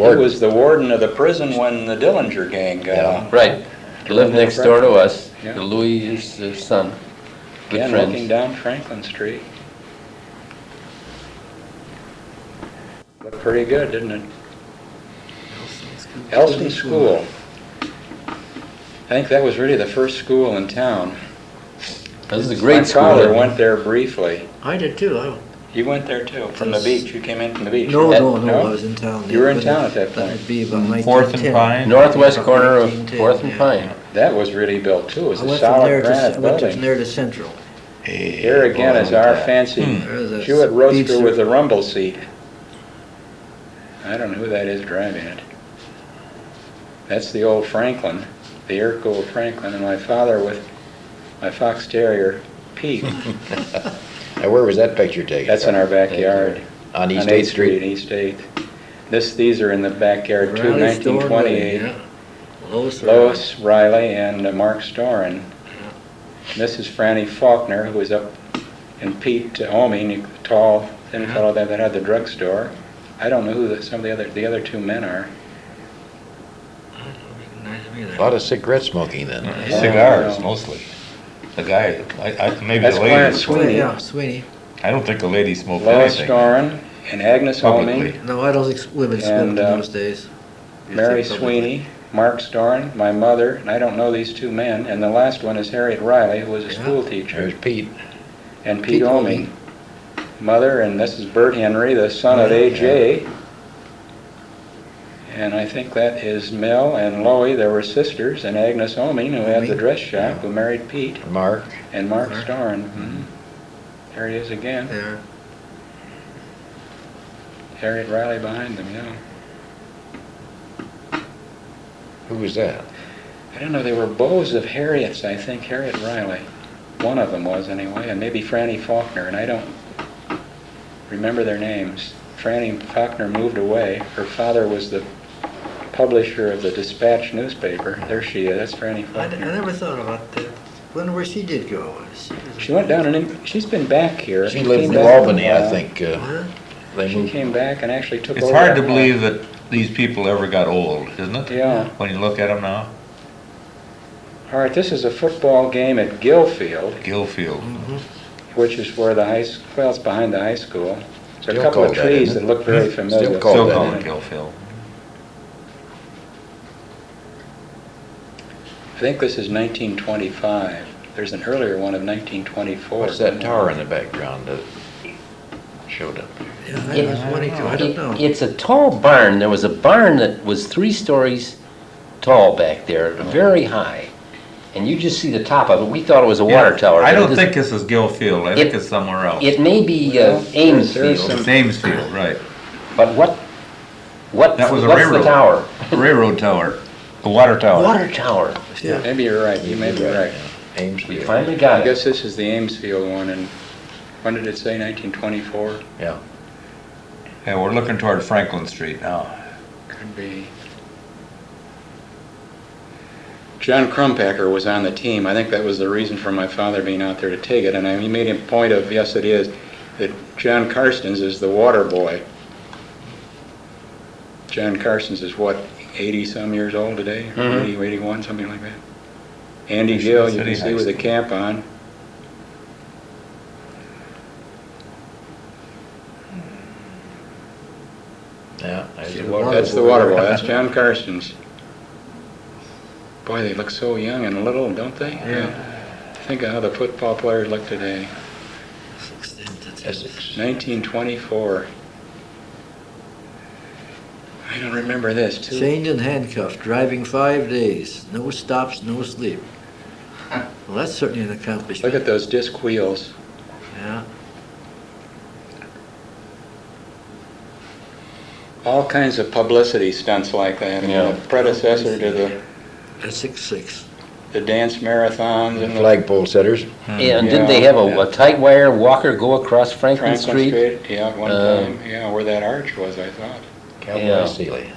Warden. was the warden of the prison when the Dillinger gang got Yeah. out. Right. Lived next door to us. Yeah. Louis is their son. Good Again, friends. looking down Franklin Street. Looked pretty good, didn't it? Elston School. I think that was really the first school in town. This is a great school. My father went there briefly. I did too. You went there too, from the beach. You came in from the beach. No, That- no, I was in town. You were in but town at that point. That'd be about 1910. Fourth and Pine? Northwest corner of 1910, Fourth and yeah. Pine. That was really built too. It was I a went from solid there granite to, went from building. there to Central. Here again is our fancy There's a Hewitt roadster speedster. with a rumble seat. I don't know who that is driving it. That's the old Franklin, the air-cooled Franklin, and my father with my fox terrier, Pete. Now, where was that picture taken? That's in our backyard. On East On 8th Street? East 8th. These are in the backyard too, Riley Storm, 1928. yeah. Lois. Lois Riley and Mark Storin. This is Franny Faulkner, who was up in Pete, Oming, tall, thin fellow that had the drugstore. I don't know who some of the other two men are. A lot of cigarette smoking then. Cigars, mostly. The guy, maybe That's the Clarence ladies. Sweeney. Yeah, Sweeney. I don't think the ladies smoke Lois anything. Storin and Agnes Publicly. Oming, No, I don't think women smoked in And, those days. Mary Except publicly. Sweeney, Mark Storin, my mother, and I don't know these two men, and the last one is Harriet Riley, who was a Yeah. school There's teacher, Pete. and Pete Pete Oming. Mother, and this is Bert Henry, the son of A.J. And I think that is Mel and Loie, they were sisters, and Agnes Oming, who had the dress shop, who married Pete, Mark. and Mark Mark. Storin. There he is again. There. Harriet Riley behind them, yeah. Who was that? I don't know, they were beaux of Harriet's, I think, Harriet Riley. One of them was anyway, and maybe Franny Faulkner, and I don't remember their names. Franny Faulkner moved away. Her father was the publisher of the Dispatch newspaper. There she is, that's Franny I Faulkner. never thought about that. Wonder where she did go. She went down and she's been back here. She lived came in back Albany, for a I while. think. Huh? They She moved. came back and actually took It's over. hard to that believe hall. that these people ever got old, isn't it? Yeah. When you look at them now. All right, this is a football game at Gillfield, Gillfield. which is where the well, it's behind the high school. There's a Still couple of called that, trees isn't that it? look very familiar. Still called Still that, call isn't it Gillfield. I think this is 1925. There's an earlier one of 1924. What's that tower in the background that showed up? Yeah, I was wondering too. I don't know. It's a tall barn. There was a barn that was 3 stories tall back there, very high. And you just see the top of it. We thought it was a water tower. I but don't it think this is Gillfield. I think It- it's somewhere else. It may be Well, there's Amesfield, some- It's Amesfield, right. but what, That was a what's the railroad. tower? The railroad tower. The water tower. Water tower. Yeah. Maybe you're right, you may be right. We Amesfield. finally I got it. guess this is the Amesfield one, and when did it say, 1924? Yeah. Yeah, we're looking toward Franklin Street now. Could be. John Crumpacker was on the team. I think that was the reason for my father being out there to take it, and he made a point of, yes it is, that John Carstens is the water boy. John Carstens is what, 80-some years old today? Mhm. 80 or 81, something like that. Andy Gill, you City can High see with a School. cap on. Yeah. There's See the the water. water That's the water boy, that's John Carstens. Boy, they look so young and little, don't they? Yeah. Think of how the football players look today. Essex. 1924. I don't remember this, too. Chained and handcuffed, driving 5 days, no stops, no sleep. Well, that's certainly an accomplishment. Look at those disc wheels. Yeah. All kinds of publicity stunts like that. And Yeah. the predecessor to Essex 6. the dance marathons and the Flagpole setters. And didn't they have a tight wire walker go across Franklin Franklin Street? Street. Yeah, one Uh, time. Yeah, where that arch was, I thought. Cowboy Yeah. Sealy.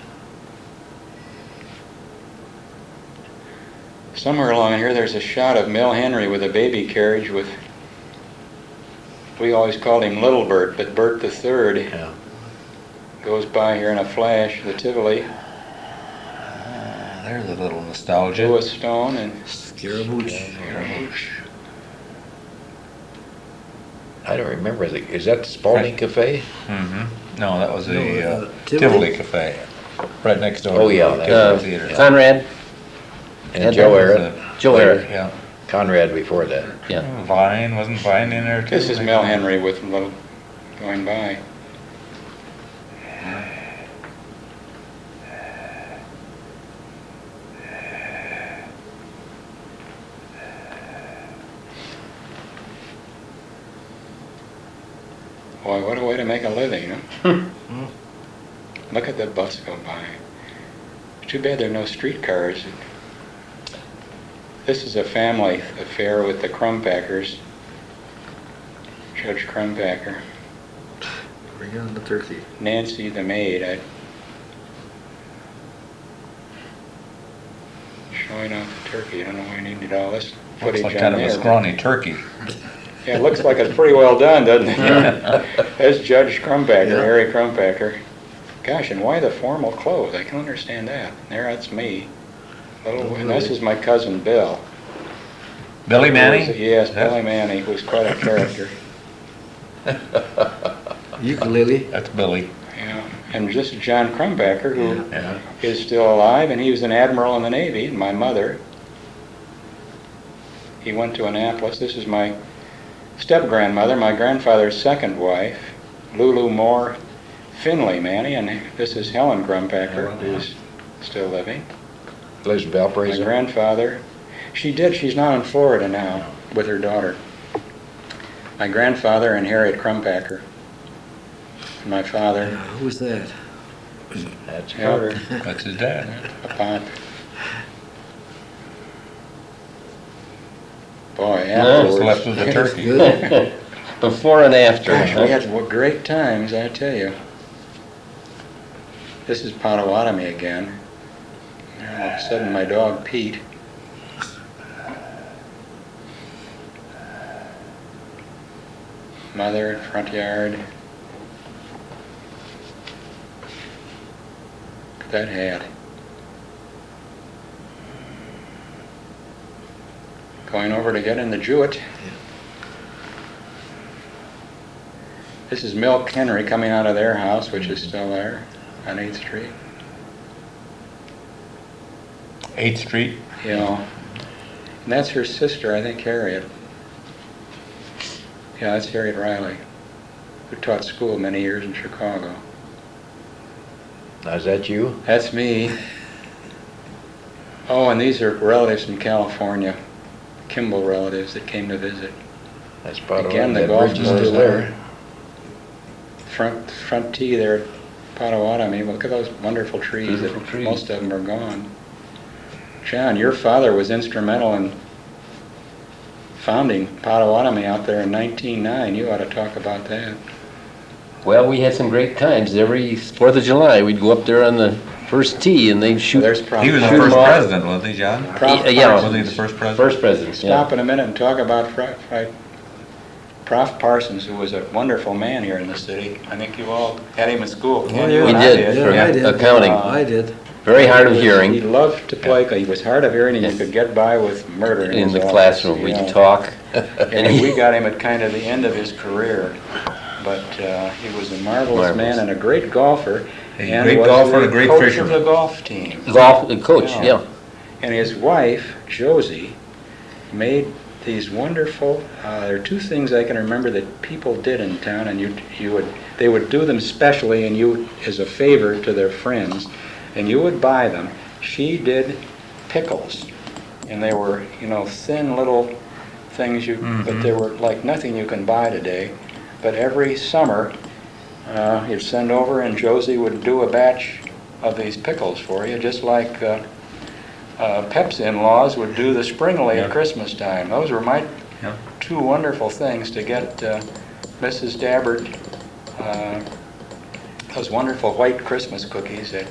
Somewhere along here, there's a shot of Mel Henry with a baby carriage with, we always called him Little Bert, but Bert the Third Yeah. goes by here in a flash, the Tivoli, There's a little nostalgia. Louis Stone, and Scaramouche. I don't remember. Is that the Spalding Cafe? Mm-hmm. No, that was No, the Tivoli. Tivoli Cafe, right next door. Oh, to yeah, the that- Tivoli Theater. Conrad? And And Joe that was Arrett. Joe Arrett. Yeah. Conrad before that. Yeah. Vine, wasn't Vine in there too? this is Mel Henry with little going by. Boy, what a way to make a living, huh? Look at the bus go by. Too bad there are no streetcars. This is a family affair with the Crumpackers. Judge Crumpacker. Bring on the turkey. Nancy the maid. Showing off the turkey. I don't know why I needed all this Looks footage like on kind of a there. scrawny turkey. Yeah, it looks like it's pretty well done, doesn't it? There's Judge Crumpacker, Yeah. Harry Crumpacker. Gosh, and why the formal clothes? I can understand that. That's me. And this is my cousin Bill. Billy Manny? Yes, Billy Manny, who's quite a character. Ukulele. That's Billy. Yeah. And this is John Crumpacker, who Yeah. is still alive, and he was an admiral in the Navy. And my mother, he went to Annapolis. This is my step-grandmother, my grandfather's second wife, Lulu Moore Finley Manny, and this is Helen Crumpacker, who's still living. Lives in My Valparaiso. grandfather, she's not in Florida now with her daughter. My grandfather and Harriet Crumpacker. And my father, Who's that? That's Calvert, That's his dad. a pop. Boy, What's afterwards. left of the That's turkey. good. Before and after. Gosh, huh? we had great times, I tell you. This is Potawatomi again. And all of a sudden, my dog Pete. Mother, front yard. Look at that hat. Going over to get in the Jewett. This is Milk Henry coming out of their house, which is still there on 8th Street. 8th Street. You know, and that's her sister, I think, Harriet. Yeah, that's Harriet Riley, who taught school many years in Chicago. Now, is that you? That's me. Oh, and these are relatives from California, Kimball relatives that came to visit. That's Potawatomi. Again, the That golf bridge is course still there. Front tee there at Potawatomi. Look at those wonderful trees. Beautiful that trees. Most of them are gone. John, your father was instrumental in founding Potawatomi out there in 1909. You ought to talk about that. Well, we had some great times. Every 4th of July, we'd go up there on the first tee and they'd shoot. There's Prof. He was the Shoot 'em first off. president, wasn't he, John? Prof. Yeah. Parsons. Wasn't he the first president? First president, Stop yeah. in a minute and talk about Prof. Parsons, who was a wonderful man here in the city. I think you all had him in school. Ken, you yeah. and We I did. Yeah, I did. Accounting. I did. Very hard of He hearing loved to play. He was hard of hearing, and Yes. you could get by with murder in his the office, classroom. you We'd know. talk. And we got him at kind of the end of his career. But he was a marvelous man and a great golfer. A and great was golfer and the a great coach fisherman. of the golf team. Golf coach, Yeah. yeah. And his wife, Josie, made these wonderful, there are two things I can remember that people did in town, and they would do them specially, and you, as a favor to their friends, and you would buy them. She did pickles, and they were, thin little things, but they were like nothing you can buy today. But every summer, you'd send over, and Josie would do a batch of these pickles for you, just like Pep's in-laws would do the springly at Christmas time. Those were my two wonderful things to get Mrs. Dabbert those wonderful white Christmas cookies at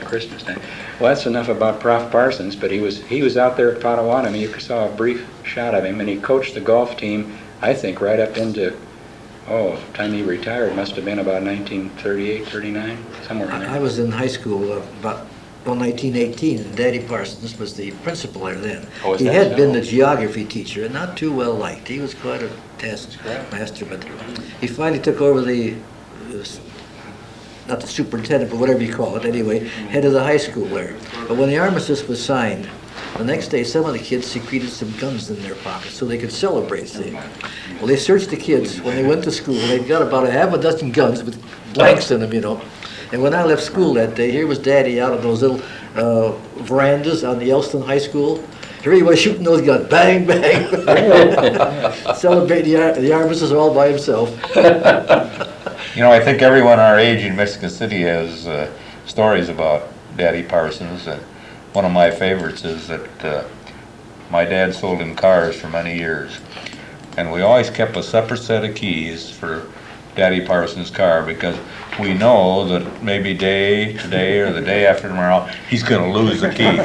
Christmas time. Well, that's enough about Prof. Parsons, but he was out there at Potawatomi. You saw a brief shot of him, and he coached the golf team, I think, right up into, the time he retired must have been about 1938, 39, somewhere in there. I was in high school about 1918, and Daddy Parsons was the principal there then. Oh, is He that had so? been the geography teacher, and not too well liked. He was quite a taskmaster, but he finally took over not the superintendent, but whatever you call it, anyway, head of the high school there. But when the armistice was signed, The next day, some of the kids secreted some guns in their pockets so they could celebrate, see. Well, they searched the kids when they went to school. They'd got about a half a dozen guns with blanks in them, you know. And when I left school that day, here was Daddy out of those little verandas on the Elston High School. Here he was shooting those guns, bang, bang. Celebrating the armistice all by himself. You know, I think everyone our age in Mexico City has stories about Daddy Parsons. And one of my favorites is that my dad sold him cars for many years. And we always kept a separate set of keys for Daddy Parsons' car because we know that maybe today or the day after tomorrow, he's going to lose the key.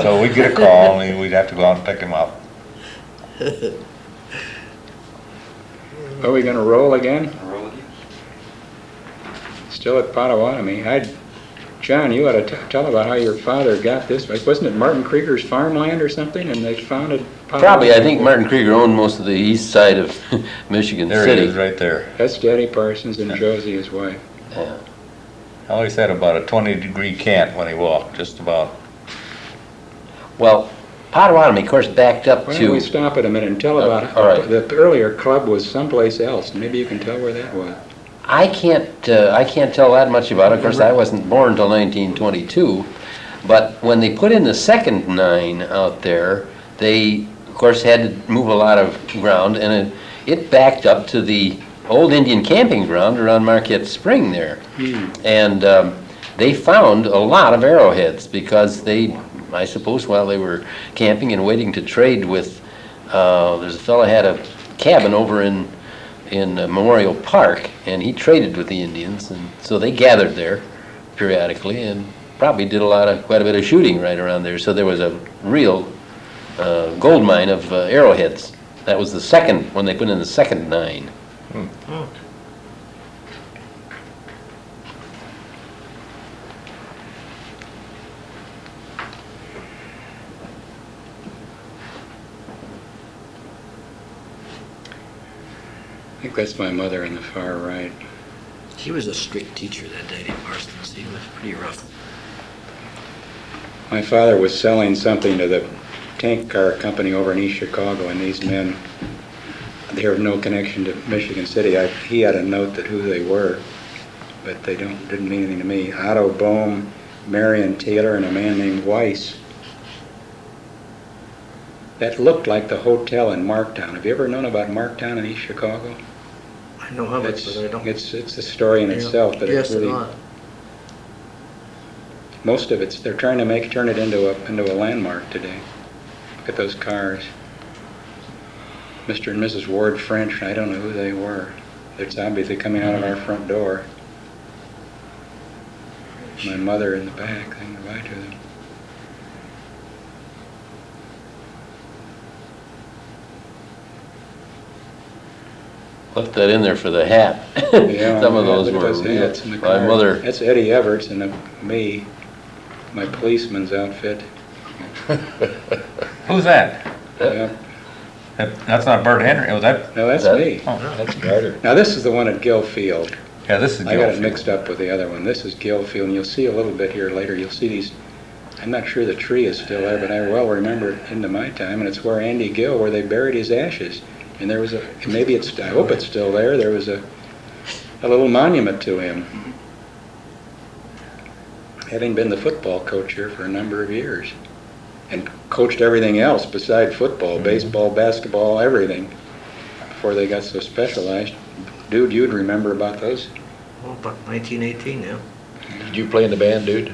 So we'd get a call and we'd have to go out and pick him up. Are we gonna roll again? Still at Potawatomi. John, you ought to tell about how your father got this. Wasn't it Martin Krieger's farmland or something, and they founded Potawatomi? Probably, I think Martin Krieger owned most of the east side of Michigan There City. he is, right there. That's Daddy Parsons and Josie, his wife. Yeah. I always had about a 20-degree cant when he walked, just about. Well, Potawatomi, of course, backed up Why don't we to, stop it a minute and tell about it? all right. The earlier club was someplace else. Maybe you can tell where that was. I can't tell that much about it. Of course, I wasn't born until 1922. But when they put in the second 9 out there, they, of course, had to move a lot of ground, and it backed up to the old Indian camping ground around Marquette Spring there. And they found a lot of arrowheads because they, I suppose, while they were camping and waiting to trade with, there's a fellow had a cabin over in Memorial Park, and he traded with the Indians, and so they gathered there periodically and probably did quite a bit of shooting right around there. So there was a real gold mine of arrowheads. That was the second, when they put in the second 9. I think that's my mother on the far right. He was a strict teacher, that Daddy Parsons. He was pretty rough. My father was selling something to the tank car company over in East Chicago, and these men, they have no connection to Michigan City. He had a note that who they were, but they didn't mean anything to me. Otto Bohm, Marion Taylor, and a man named Weiss. That looked like the hotel in Marktown. Have you ever known about Marktown in East Chicago? I know of it, but I don't. It's a story in itself, but Yes, it's really, not. most of they're trying to turn it into a landmark today. Look at those cars. Mr. and Mrs. Ward French, I don't know who they were. It's obviously coming out of our front door. My mother in the back saying goodbye to them. Left that in there for the hat. Yeah, Some of yeah, those look at were those real. hats in the My car. mother, That's Eddie Everts and me, my policeman's outfit. Who's that? Yeah. That's not Bert Henry. Oh, that. No, that's That- me. Oh, That's Carter. Now this is the one at Gill Field. yeah, this is I got it Gilfield. mixed up with the other one. This is Gill Field, and you'll see a little bit here later. You'll see these. I'm not sure the tree is still there, but I well remember it into my time, and it's where Andy Gill, where they buried his ashes. And there was I hope it's still there. There was a little monument to him, having been the football coach here for a number of years, and coached everything else beside football, baseball, basketball, everything, before they got so specialized. Dude, you'd remember about those. Oh, about 1918, yeah. Did you play in the band, dude?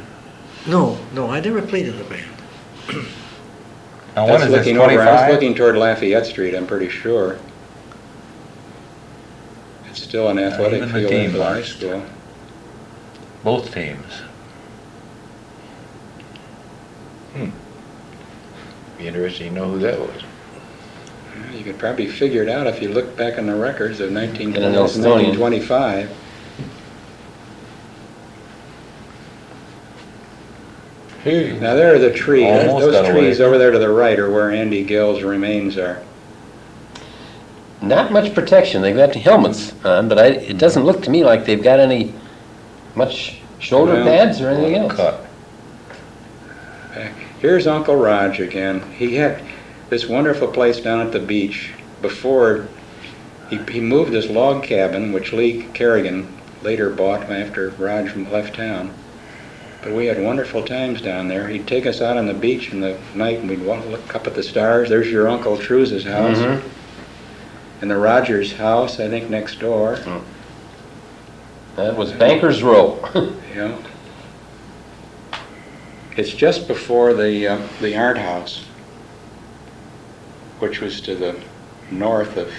No, I never played in the band. Now, when is this, looking over. I was 25? looking toward Lafayette Street, I'm pretty sure. It's still an athletic even the field team for the high marched. school. Both teams. Be interesting to know who that was. Yeah, you could probably figure it out if you look back on the records of And an 1925. Hey. Now there are the trees. Almost Those got away. trees over there to the right are where Andy Gill's remains are. not much protection. They've got helmets on, but it doesn't look to me like they've got any much shoulder Well, pads or anything else. Cut. Here's Uncle Raj again. He had this wonderful place down at the beach before he moved his log cabin, which Lee Kerrigan later bought after Raj left town. But we had wonderful times down there. He'd take us out on the beach in the night and we'd look up at the stars. There's your Uncle True's house. Mm-hmm. And the Rogers house, I think, next door. That was Banker's Row. Yeah. It's just before the art house, which was to the north of.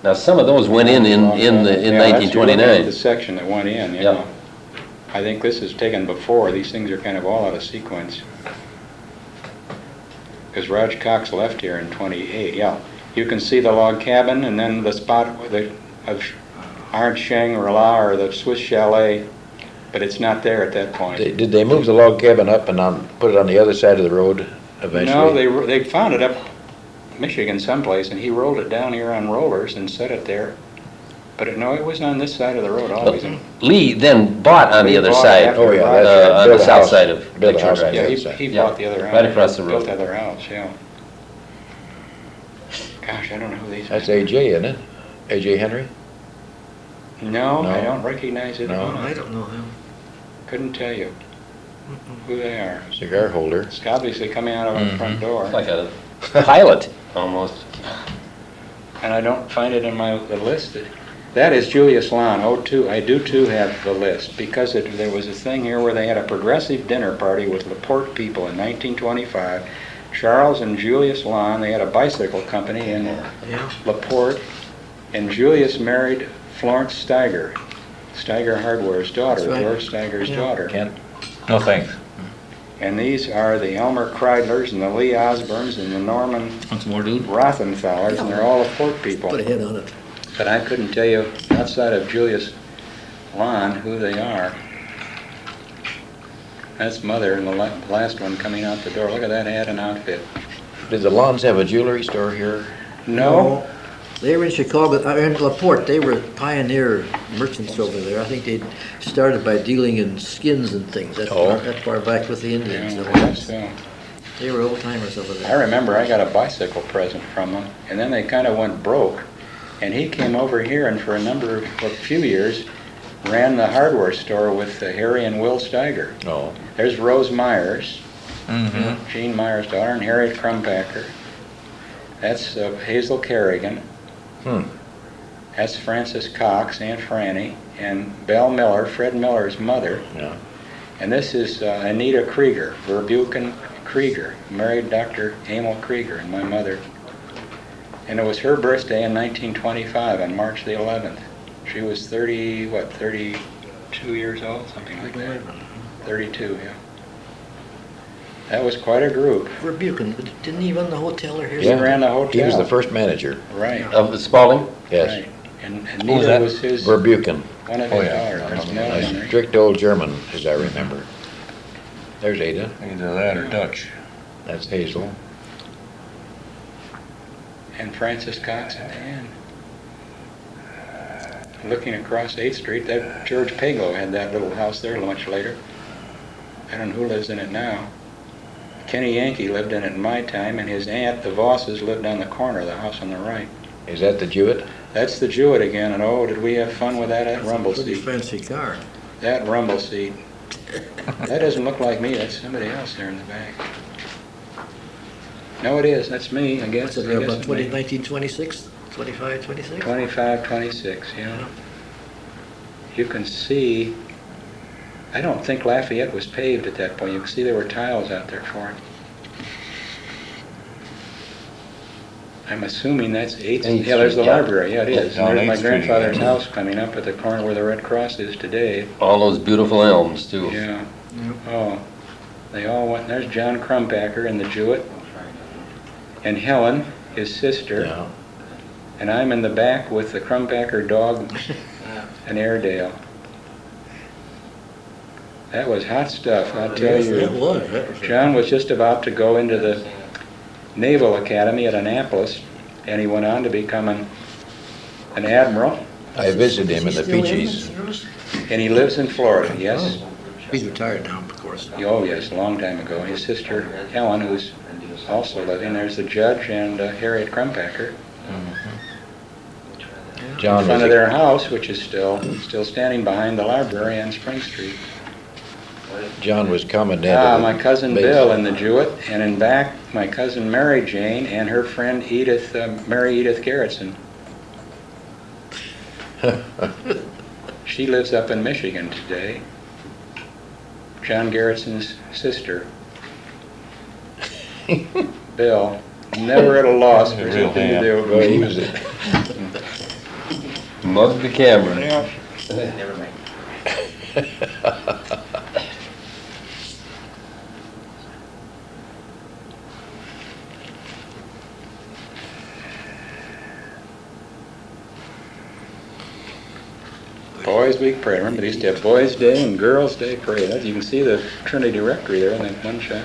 Now, some of those went in Yeah, that's 1929. the section that went in, you Yeah. know. I think this is taken before. These things are kind of all out of sequence. Because Raj Cox left here in 28, yeah. You can see the log cabin and then the spot of Orange Shangri-La or the Swiss Chalet, but it's not there at that point. Did they move the log cabin up and put it on the other side of the road eventually? No, they found it up Michigan someplace, and he rolled it down here on rollers and set it there. But it was on this side of the road always. Lee then bought on the Lee other bought side. after Oh, yeah, Raj- that's right. On Built the a south house. side of Built a Picture house Drive. Yeah, on he Yeah. bought the other house. Right across the road. Built the other house, yeah. Gosh, I don't know who these That's are. AJ, isn't it? AJ Henry? No, I No. don't recognize it. No. I don't know him. Couldn't tell you who they are. Cigar holder. It's obviously coming out of our front door. Like a pilot, almost. And I don't find it in the list. That is Julius Lon, 02. I do too have the list, because there was a thing here where they had a progressive dinner party with LaPorte people in 1925. Charles and Julius Lon, they had a bicycle company in Yeah. LaPorte, and Julius married Florence Steiger, Steiger Hardware's daughter, That's right. George Steiger's Yeah. daughter. Kent? No thanks. And these are the Elmer Kreidlers and the Lee Osborns and the Norman Want some more, dude? Rothenfellers, and they're all LaPorte people. Put a hit on it. But I couldn't tell you, outside of Julius Lon, who they are. That's Mother, and the last one coming out the door. Look at that hat and outfit. Did the Lawns have a jewelry store here? No, They were in Chicago, in LaPorte. They were pioneer merchants over there. I think they started by dealing in skins and things. Oh. That far back with the Indians. yeah, I guess so. They were old timers over I there. remember I got a bicycle present from them, and then they kind of went broke. And he came over here, and for a few years, ran the hardware store with Harry and Will Steiger. No. There's Rose Myers, Mm-hmm. Jean Myers' daughter, and Harriet Crumpacker. That's Hazel Kerrigan. Hmm. That's Frances Cox, Aunt Franny, and Belle Miller, Fred Miller's mother. Yeah. And this is Anita Krieger, Verbuchen Krieger, married Dr. Emil Krieger and my mother. And it was her birthday in 1925 on March the 11th. She was 32 years old, something like that. 32, yeah. That was quite a group. Verbuchen, but didn't he run the hotel or here? He ran the hotel. He was the first manager. Right, Of the Spalding? Yes. right. And was Anita that? was his, Verbuchen. one of Oh, his yeah. daughters. Yeah. Nell A Henry. strict old German, as I remember. There's Ada. Either that or Dutch. That's Hazel. And Francis Cox at the end. Looking across 8th Street, that George Paglow had that little house there much later. I don't know who lives in it now. Kenny Yankee lived in it in my time, and his aunt, the Vosses, lived on the corner of the house on the right. Is that the Jewett? That's the Jewett again, and oh, did we have fun with that rumble Pretty seat. fancy car. That rumble seat. That doesn't look like me, that's somebody else there in the back. No, it is, that's me, I guess. What's it I there, guess about it's me. 1926? 25, 26? 25, 26, yeah. You can see, I don't think Lafayette was paved at that point. You can see there were tiles out there for it. I'm assuming that's 8th. Eighth Yeah, there's the Street, yeah. library. Yeah, it is. Down There's my 8th Street, grandfather's yeah. house coming up at the corner where the Red Cross is today. All those beautiful elms, too. Yeah. Oh, they all went. There's John Crumpacker and the Jewett. And Helen, his sister. Yeah. And I'm in the back with the Crumpacker dog, an Airedale. That was hot stuff, I'll tell Yes, it you. was. That was John was just about to go into the Naval Academy at Annapolis, and he went on to become an admiral, I visited him in the Still in Peaches. the service? and he lives in Florida, yes. He's retired now, of course. Oh, yes, a long time ago. His sister Helen, who's also living, there's the judge, and Harriet Crumpacker. John In front was, of their house, which is still standing behind the library on Spring Street. John was commandant. My cousin Bill in the Jewett, and in back, my cousin Mary Jane and her friend Edith, Mary Edith Garrettson. She lives up in Michigan today. John Garrettson's sister. Bill, never at a loss for Real something to ham. do. Well, he was a- Mug the camera. Never mind. Boys Week Parade. Remember, they used to have Boys Day and Girls Day Parade. You can see the Trinity Rectory there in that one shot.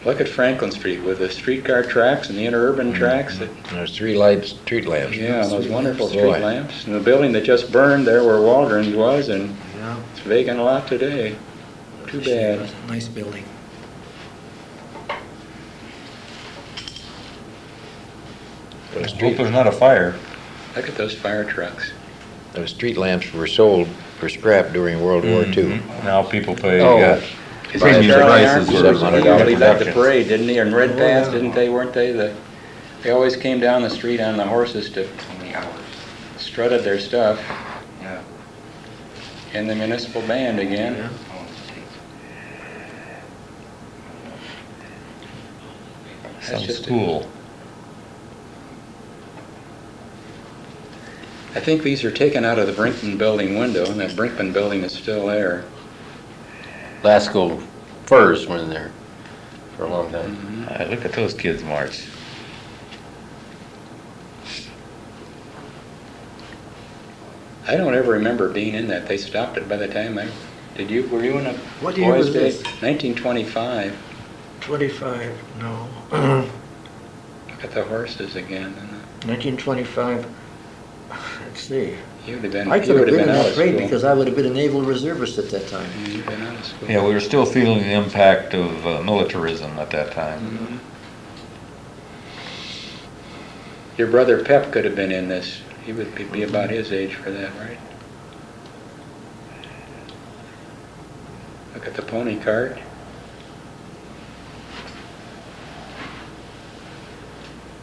Look at Franklin Street with the streetcar tracks and the interurban tracks. There's three lights, street lamps. Yeah, those wonderful street Boy. lamps. And the building that just burned there where Waldron's was, and Yeah. it's vacant a lot today. Too bad. Nice building. But I hope there's not a fire. Look at those fire trucks. those street lamps were sold for scrap during World War II. Now people pay, Oh. His premium Charlie prices Armstrong, for $700 he led the production. parade, didn't he? And Red Oh, Path, yeah. didn't they? Weren't they? They always came down the street on the horses to strutted their stuff. Yeah. And the municipal band again. Yeah. That's sounds just cool. I think these are taken out of the Brinkman Building window, and that Brinkman Building is still there. Lasco Furs were in there for a long time. Look at those kids march. I don't ever remember being in that. They stopped it by the time I... Did you? Were you in a What year Boys' was Day? this? 1925. 25, no. Look at the horses again. 1925, let's see. You would have been, I you could have would have been in been out that of parade school. because I would have been a naval reservist at that time. You'd been out of school. Yeah, we were still feeling the impact of militarism at that time. Mhm. Your brother Pep could have been in this. He would be about his age for that, right? Look at the pony cart.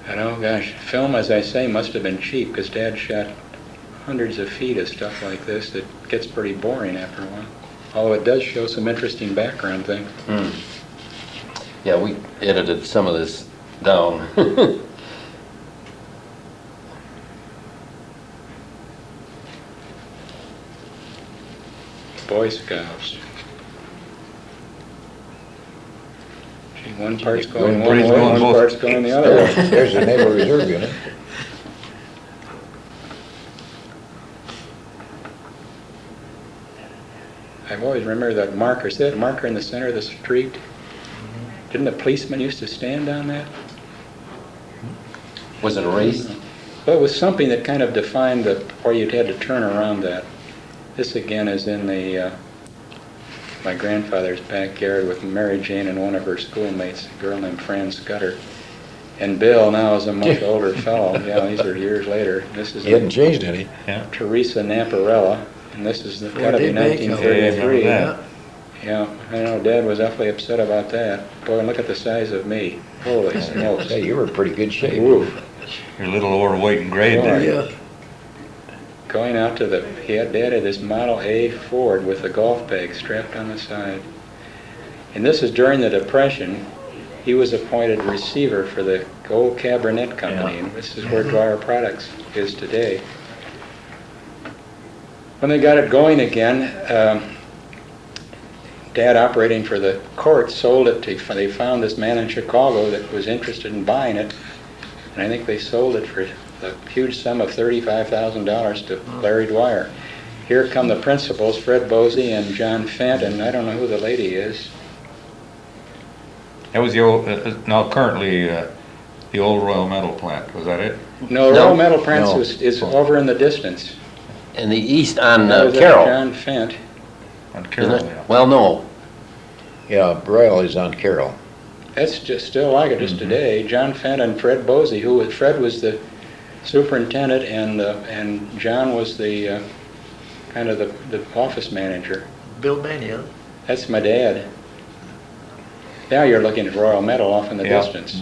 I know, gosh, film, as I say, must have been cheap because Dad shot hundreds of feet of stuff like this that gets pretty boring after a while. Although it does show some interesting background things. Yeah, we edited some of this down. Boy Scouts. Gee, one part's going one Everybody's way, going one both. part's going the other way. There's the Naval Reserve Unit. I've always remembered that marker. See that marker in the center of the street? Didn't the policeman used to stand on that? Was it a race? Well, it was something that kind of defined where you'd had to turn around that. This again is in my grandfather's backyard with Mary Jane and one of her schoolmates, a girl named Fran Scudder. And Bill now is a much older fellow. Yeah, these are years later. This is He hadn't changed any. Teresa Naparella, and this is gotta be they make them. 1933. Yeah. Yeah, I know Dad was awfully upset about that. Boy, and look at the size of me. Holy smokes. Hey, you were in pretty good shape. Ooh. You're a little overweight and gray there. Yeah. Going out to Dad had this Model A Ford with the golf bag strapped on the side. And this is during the Depression. He was appointed receiver for the old Cabernet Company, and this is where Dwyer Products is today. When they got it going again, Dad, operating for the court, sold it to, they found this man in Chicago that was interested in buying it, and I think they sold it for a huge sum of $35,000 to Larry Dwyer. Here come the principals, Fred Bosey and John Fenton. I don't know who the lady is. That was the old, now currently, the old Royal Metal Plant, was that it? No, the No. Royal Metal Plant No. is over in the distance. in the east on That was at Carroll, John Fent. On isn't Carroll, it? yeah. Well, no, Yeah, Royal is on Carroll. That's just still like it just today. John Fent and Fred Bosey, Fred was the superintendent and John was the kind of the office manager. Bill Manny, huh? That's my dad. Now you're looking at Royal Meadow off in the Yeah. distance.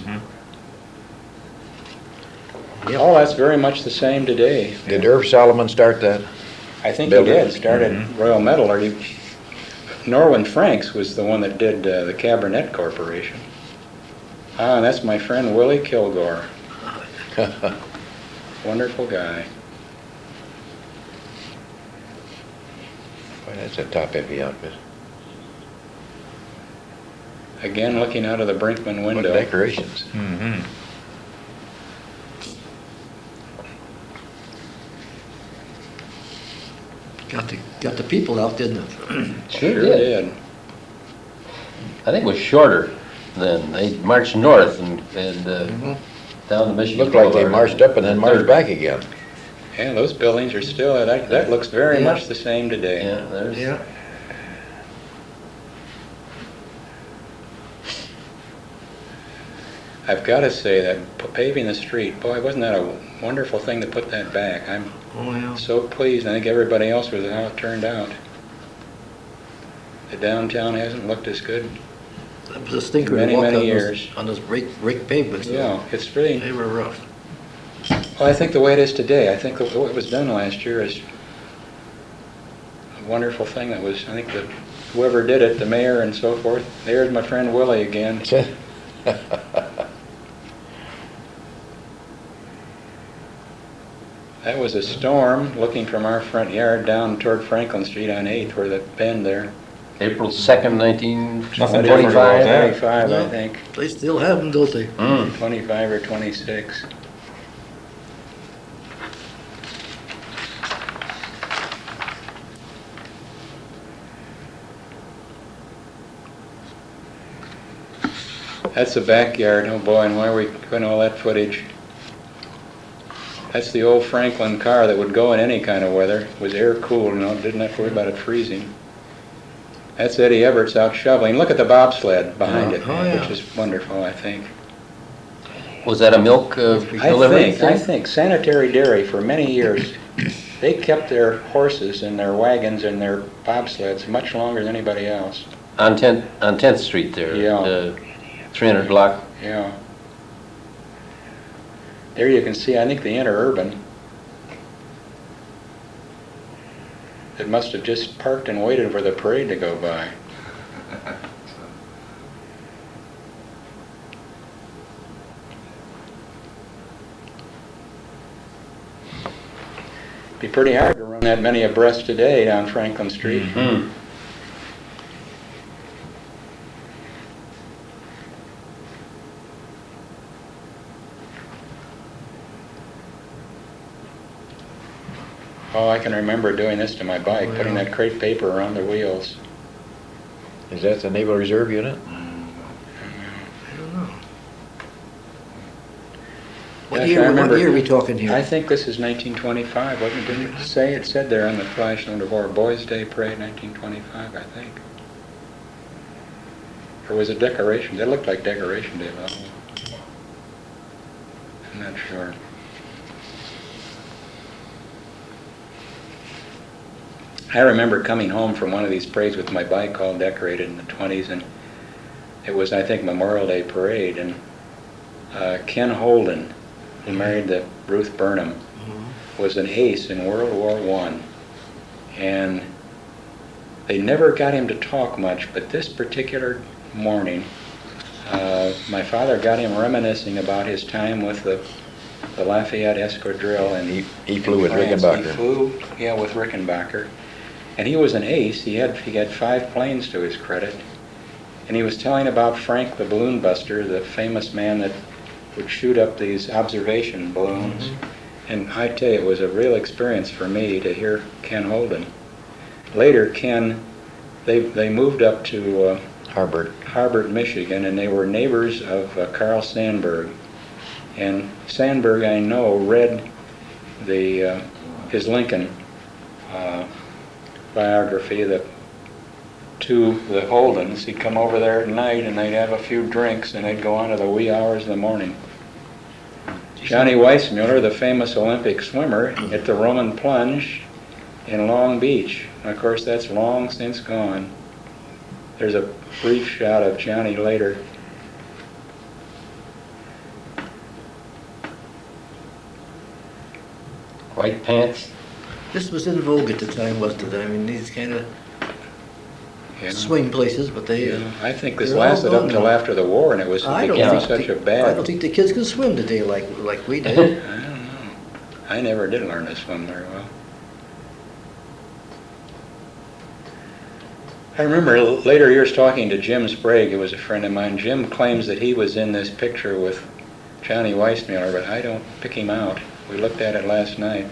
Yep. Oh, that's very much the same today. Did Irv Solomon start that? I think Building. he did. Started Royal Metal, or Norwin Franks was the one that did the Cabernet Corporation. Ah, and that's my friend Willie Kilgore. Wonderful guy. Boy, that's a top-heavy outfit. Again, looking out of the Brinkman What window. decorations. Mm-hmm. Got the people out, didn't it? sure Sure did. did. I think it was shorter then. They marched north and down the Michigan Looked like they Boulevard. marched up and then marched back again. Yeah, those buildings are still, that looks very Yeah. much the same today. Yeah, there's, Yeah. I've got to say that paving the street, boy, wasn't that a wonderful thing to put that back? I'm Oh, yeah. so pleased. I think everybody else with how it turned out. The downtown hasn't looked as good. That was a stinker to Many, walk many on years. those brick pavements. though. Yeah, it's really, They were rough. well, I think the way it is today, I think what was done last year is a wonderful thing. That was, I think that whoever did it, the mayor and so forth, there's my friend Willie again. That was a storm looking from our front yard down toward Franklin Street on 8th, where the bend there. April 2nd, Nothing different about 1925. that. 25, No. I think. They still have them, don't they? 25 or 26. That's the backyard. Oh boy, and why are we putting all that footage? That's the old Franklin car that would go in any kind of weather. It was air cooled, didn't have to worry about it freezing. That's Eddie Everett's out shoveling. Look at the bobsled behind it, Oh, yeah. which is wonderful, I think. Was that a milk delivery I thing? think Sanitary Dairy for many years, they kept their horses and their wagons and their bobsleds much longer than anybody else. On 10th Street there. Yeah. The 300 block. Yeah. There you can see, I think, the interurban. It must have just parked and waited for the parade to go by. Be pretty hard to run that many abreast today down Franklin Street. Hmm. Oh, I can remember doing this to my bike, Oh, putting yeah. that crepe paper around the wheels. Is that the Naval Reserve unit? I don't know. What Gosh, I year remember- are we talking here? I think this is 1925, wasn't it? Didn't it say, it said there on the flash under war, Boys' Day Parade, 1925, I think. Or was it Decoration? It looked like Decoration Day, but I'm not sure. I remember coming home from one of these parades with my bike all decorated in the 20s, and it was, I think, Memorial Day Parade, and Ken Holden, who married the Ruth Burnham, was an ace in World War I. And they never got him to talk much, but this particular morning, my father got him reminiscing about his time with the Lafayette Escadrille, and He flew with France. Rickenbacker. He flew, yeah, with Rickenbacker. And he was an ace. He had 5 planes to his credit. And he was telling about Frank the Balloon Buster, the famous man that would shoot up these observation balloons. And I tell you, it was a real experience for me to hear Ken Holden. Later, Ken, they moved up to Harbert, Michigan, and they were neighbors of Carl Sandburg. And Sandburg, I know, read his Lincoln biography, the Holdens. He'd come over there at night and they'd have a few drinks and they'd go on to the wee hours of the morning. Johnny Weissmuller, the famous Olympic swimmer, hit the Roman plunge in Long Beach. Of course, that's long since gone. There's a brief shot of Johnny later. White pants. This was in vogue at the time, wasn't it? I mean, these kind of You know? swing places, but they, I think this they're all lasted up gone until now. after the war, and it I don't became think such a I bad. don't think the kids can swim today like we did. I don't know. I never did learn to swim very well. I remember later years talking to Jim Sprague, who was a friend of mine. Jim claims that he was in this picture with Johnny Weissmuller, but I don't pick him out. We looked at it last night.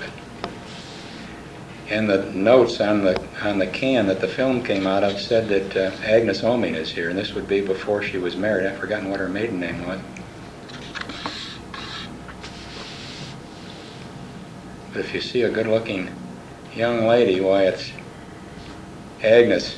And the notes on the can that the film came out of said that Agnes Oming is here, and this would be before she was married. I've forgotten what her maiden name was. But if you see a good-looking young lady, why, it's Agnes.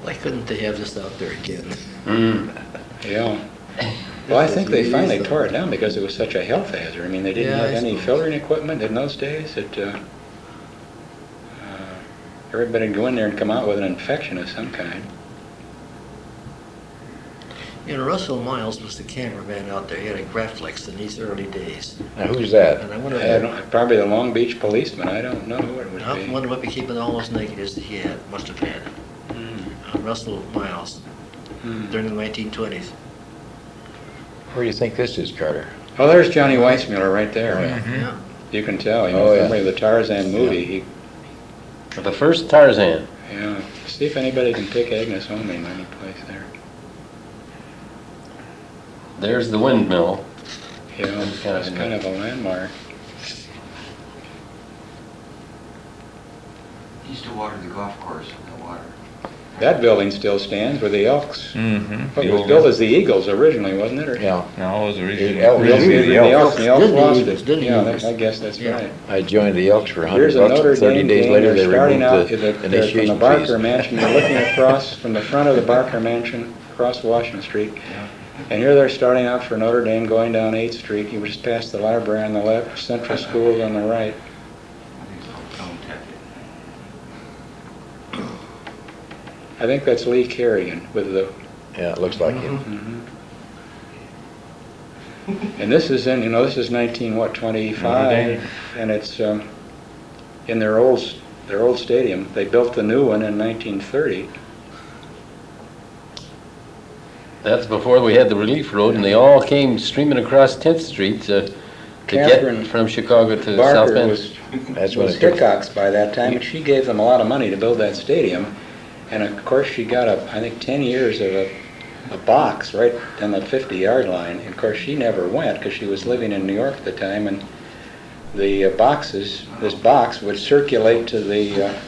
Why couldn't they have this out there again? Yeah. Well, I think they finally tore it down because it was such a health hazard. I mean, they didn't Yeah, have I any suppose. filtering equipment in those days. Everybody would go in there and come out with an infection of some kind. You know, Russell Miles was the cameraman out there. He had a Graflex in these early days. Now, who's that? And I wonder, I don't, probably the Long Beach policeman. I don't know what it would I be. wonder what became of all those negatives that he must have had. Russell Miles during the 1920s. Where do you think this is, Carter? Oh, there's Johnny Weissmuller right there. Yeah. You can tell. You Oh, know, yeah. from the Tarzan movie. He, The first Tarzan. yeah. See if anybody can pick Agnes Oming any place there. There's the windmill. You know, that's kind of a landmark. He used to water the golf course in the water. That building still stands where the Elks. Mm-hmm. It was built as the Eagles originally, wasn't it? Or Yeah, No, it was originally. The Elks. The Elks Didn't the lost Eagles, it. didn't the Yeah, Eagles? I guess that's Yeah. right. I joined the Elks for Here's a $100. Notre 30 Dame days game. later, they They're starting out removed the from the initiation Barker fees. Mansion. You're looking across from the front of the Barker Mansion, across Washington Street. And here they're starting out for Notre Dame, going down 8th Street. You just pass the library on the left, Central School on the right. I think it's all cone tech. I think that's Lee Carrigan with the. Yeah, it looks like him. And this is in, this is 1925, and it's in their old stadium. They built the new one in 1930. That's before we had the relief road, and they all came streaming across 10th Street to Catherine get from Chicago to South Barker Bend. That's when was it took. Hickox by that time, and she gave them a lot of money to build that stadium. And of course, she got I think 10 years of a box right on the 50-yard line. And of course, she never went because she was living in New York at the time, and the this box would circulate to the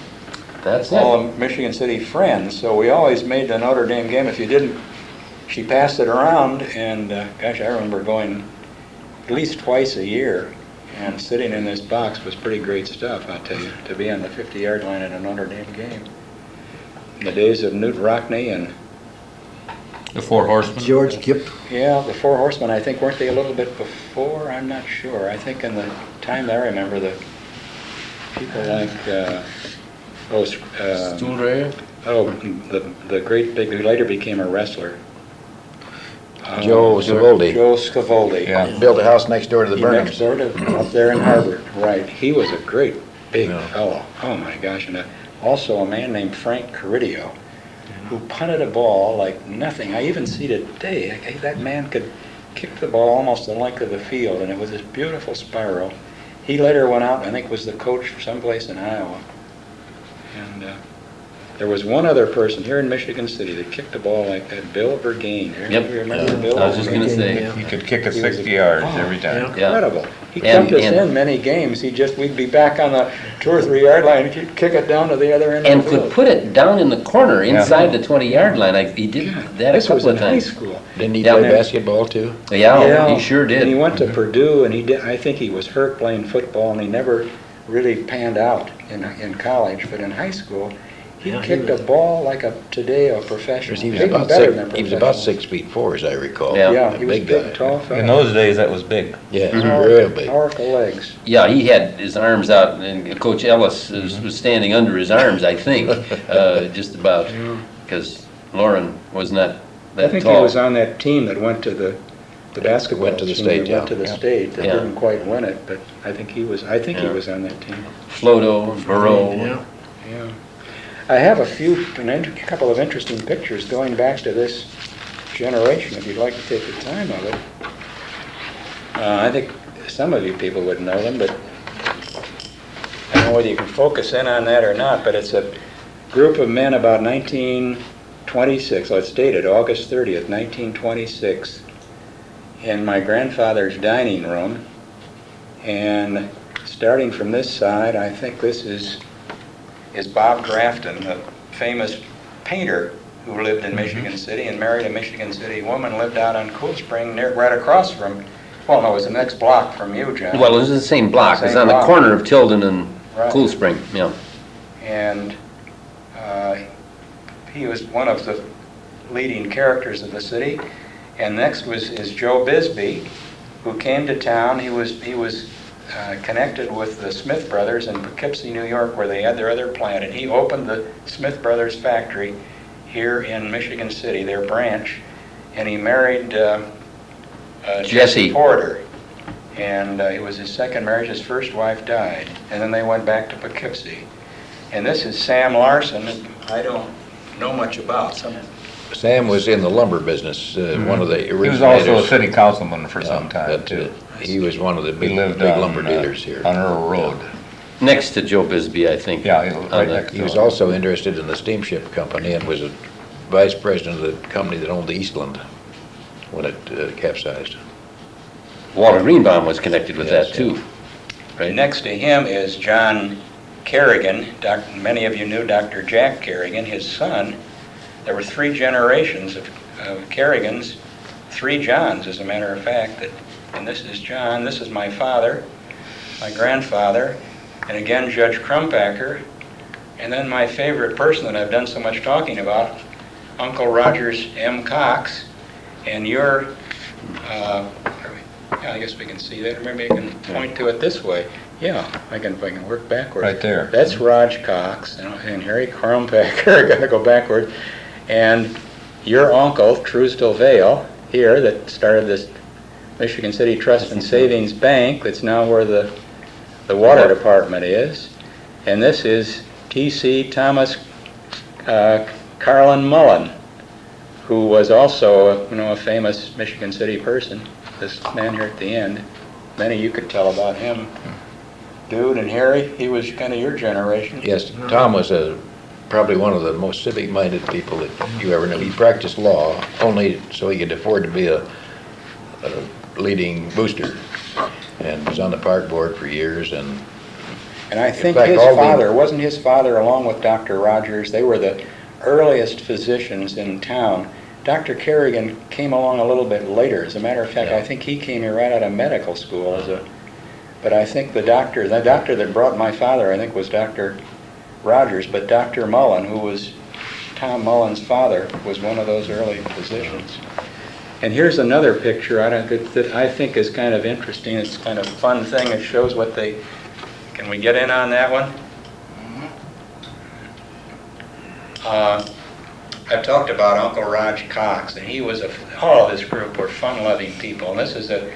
That's all it. of Michigan City friends. So we always made the Notre Dame game. If you didn't, she passed it around, and gosh, I remember going at least twice a year, and sitting in this box was pretty great stuff, I'll tell you, to be on the 50-yard line at a Notre Dame game. In the days of Newt Rockney and, The Four Horsemen. George Gipp. yeah, the Four Horsemen, I think, weren't they a little bit before? I'm not sure. I think in the time that I remember, the people like, Stool Rayer. the great big, who later became a wrestler. Joe Scavoldi. Joe Scavoldi. Yeah. Built a house next door to the He next Burnhams. door to, up there in Harvard, right. He was a great big Yeah. fellow. Oh my gosh, and also a man named Frank Caridio, who punted a ball like nothing. I even see today, that man could kick the ball almost the length of the field, and it was this beautiful spiral. He later went out, I think was the coach for someplace in Iowa. And There was one other person here in Michigan City that kicked a ball like that, Bill Vergain. Yep. You remember Bill? I was just gonna say, Yeah. He could kick it He was 60 yards every time. Yeah. Incredible. He And- kept us and- in many games. We'd be back on the 2 or 3 yard line, and he'd kick it down to the other end and of the could field. put it down in the corner inside the 20-yard line. He did that a This was couple in of high times. school. Didn't he Yeah. play basketball too? Yeah, he sure And he did. went to Purdue, and I think he was hurt playing football, and he never really panned out in college. But in high school, he Yeah, he kicked a was- ball like today a professional. He was Maybe about better six, than he was about professional. 6'4", as I recall. Yeah. Yeah, A he was big big, guy. tall fella. In those days, that was big. Yeah, Powerful- real big. Powerful legs. Yeah, he had his arms out, and Coach Ellis was standing under his arms, I think, just about, because Lauren was not I that think he tall. was on that team that went to the basketball Went to the team state, that went yeah. to the Yeah. state. That Yeah. didn't quite win it, but I think he was Yeah. on that team. Floto, Burrow. Yeah. Yeah. I have a couple of interesting pictures going back to this generation, if you'd like to take the time of it. I think some of you people would know them, but I don't know whether you can focus in on that or not, but it's a group of men about 1926, it's dated August 30th, 1926, in my grandfather's dining room. And starting from this side, I think this is Bob Grafton, the famous painter who lived in Michigan City and married a Michigan City woman, lived out on Cool Spring, right across from, well, no, it was the next block from you, John. Well, it was the same block. It was Same on the block. corner of Tilden and Right. Cool Spring, yeah. And he was one of the leading characters of the city. And next is Joe Bisbee, who came to town. He was connected with the Smith Brothers in Poughkeepsie, New York, where they had their other plant. And he opened the Smith Brothers factory here in Michigan City, their branch. And he married Jesse. Porter. And it was his second marriage. His first wife died. And then they went back to Poughkeepsie. And this is Sam Larson, that I don't know much about. Sam was in the lumber business, one of the He originators. was also a city councilman for some time, But, too. he was one of the He big lived lumber on dealers here. on Earl Road. Next to Joe Bisbee, I think. Yeah, he- on right the- next He was also interested in the steamship company and was a vice president of the company that owned the Eastland when it capsized. Walter Greenbaum was connected with Yes, that, too. Right? Next to him is John Kerrigan. Many of you knew Dr. Jack Kerrigan, his son. There were 3 generations of Kerrigans, 3 Johns, as a matter of fact. And this is John. This is my father, my grandfather, and again Judge Crumpacker. And then my favorite person that I've done so much talking about, Uncle Rogers M. Cox. And your yeah, I guess we can see that. Maybe I can point to it this way. Yeah, I can work backwards. Right there. That's Raj Cox and Harry Crumpacker. I got to go backward. And your uncle, Truesdell Vail, here, that started this Michigan City Trust and Savings Bank, that's now where the water department is. And this is T.C. Thomas Carlin Mullen, who was also, a famous Michigan City person. This man here at the end, many you could tell about him. Dude and Harry, he was kind of your generation. Yes, Tom was probably one of the most civic-minded people that you ever knew. He practiced law only so he could afford to be a leading booster, and was on the park board for years. And I think fact, his all the- father, wasn't his father along with Dr. Rogers, they were the earliest physicians in town. Dr. Kerrigan came along a little bit later. As a matter of fact, Yeah. I think he came here right out of medical school but I think the doctor that brought my father, I think, was Dr. Rogers, but Dr. Mullen, who was Tom Mullen's father, was one of those early physicians. And here's another picture that I think is kind of interesting. It's kind of a fun thing. It shows what can we get in on that one? I've talked about Uncle Raj Cox, and he was all of this group were fun-loving people. And this is a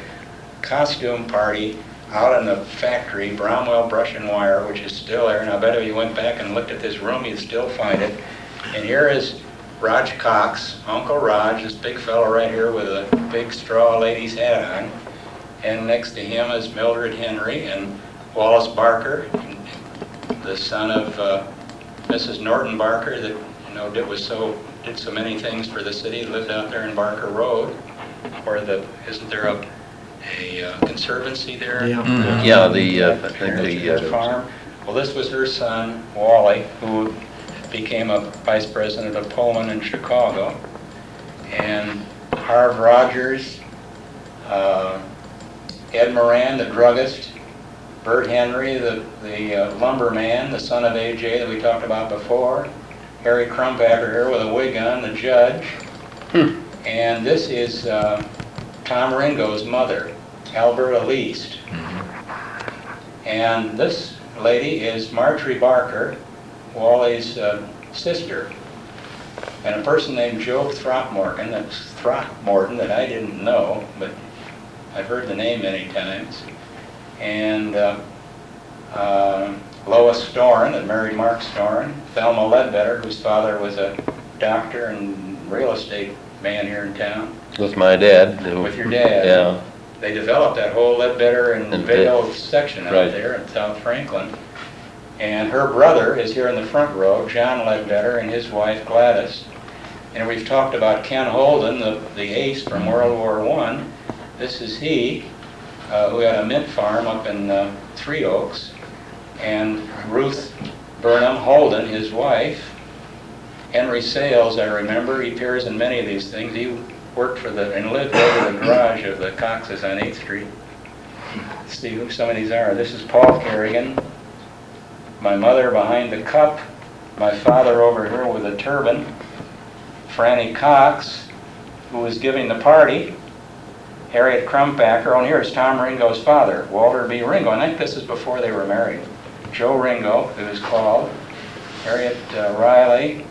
costume party out in the factory, Bromwell Brush and Wire, which is still there. And I bet if you went back and looked at this room, you'd still find it. And here is Raj Cox, Uncle Raj, this big fellow right here with a big straw lady's hat on. And next to him is Mildred Henry and Wallace Barker, the son of Mrs. Norton Barker that, did so many things for the city, lived out there in Barker Road, where isn't there a conservancy there? Yeah. Yeah, I think Their farm. Well, this was her son, Wally, who became a vice president of Pullman in Chicago. And Harv Rogers, Ed Moran, the druggist, Bert Henry, the lumberman, the son of A.J. that we talked about before, Harry Crumpacker here with a wig on, the judge. And this is Tom Ringo's mother, Alberta Least. And this lady is Marjorie Barker, Wally's sister. And a person named Joe Throckmorton that I didn't know, but I've heard the name many times. And Lois Storn, that married Mark Storn. Thelma Ledbetter, whose father was a doctor and real estate man here in town. With my dad. With your dad. Yeah. They developed that whole Ledbetter and Vail section out Right. there in South Franklin. And her brother is here in the front row, John Ledbetter, and his wife Gladys. And we've talked about Ken Holden, the ace from World War I. This is he, who had a mint farm up in Three Oaks. And Ruth Burnham Holden, his wife. Henry Sales, I remember, he appears in many of these things. He worked for and lived over the garage of the Coxes on 8th Street. Let's see who some of these are. This is Paul Kerrigan. My mother behind the cup. My father over here with a turban. Franny Cox, who was giving the party. Harriet Crumpacker. Oh, here's Tom Ringo's father, Walter B. Ringo. I think this is before they were married. Joe Ringo, who is called. Harriet Riley.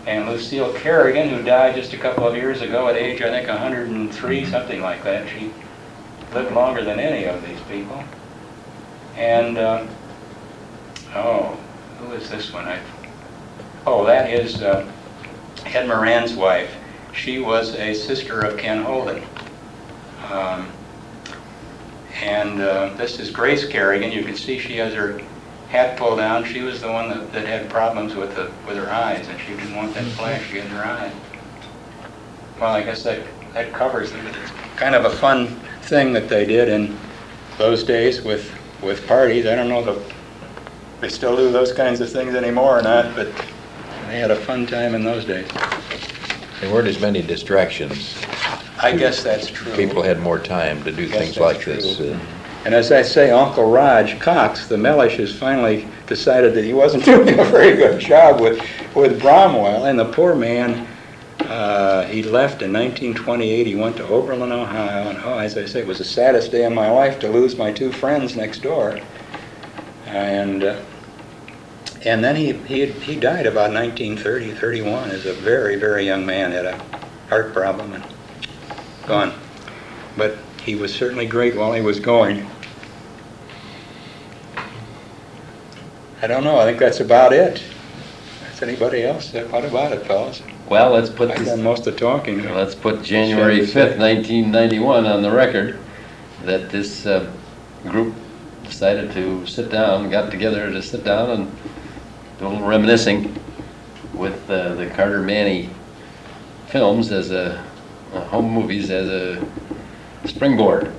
And Lucille Kerrigan, who died just a couple of years ago at age, I think, 103, something like that. She lived longer than any of these people. And, who is this one? That is Ed Moran's wife. She was a sister of Ken Holden. This is Grace Kerrigan. You can see she has her hat pulled down. She was the one that had problems with her eyes, and she didn't want that flash in her eye. Well, I guess that covers it. It's kind of a fun thing that they did in those days with parties. I don't know if they still do those kinds of things anymore or not, but they had a fun time in those days. There weren't as many distractions. I guess that's true. People had more time to do Guess things that's like true. this. And as I say, Uncle Raj Cox, the Mellish, has finally decided that he wasn't doing a very good job with Bromwell. And the poor man, he left in 1928. He went to Oberlin, Ohio. And as I say, it was the saddest day of my life to lose my two friends next door. And then he died about 1930, 31 as a very, very young man. Had a heart problem and gone. But he was certainly great while he was going. I don't know. I think that's about it. Is anybody else? What about it, fellas? Well, let's put I've done most of the talking. Let's put January 5th, 1991 on the record that this group decided to got together to sit down and do a little reminiscing with the Carter Manny films as home movies as a springboard.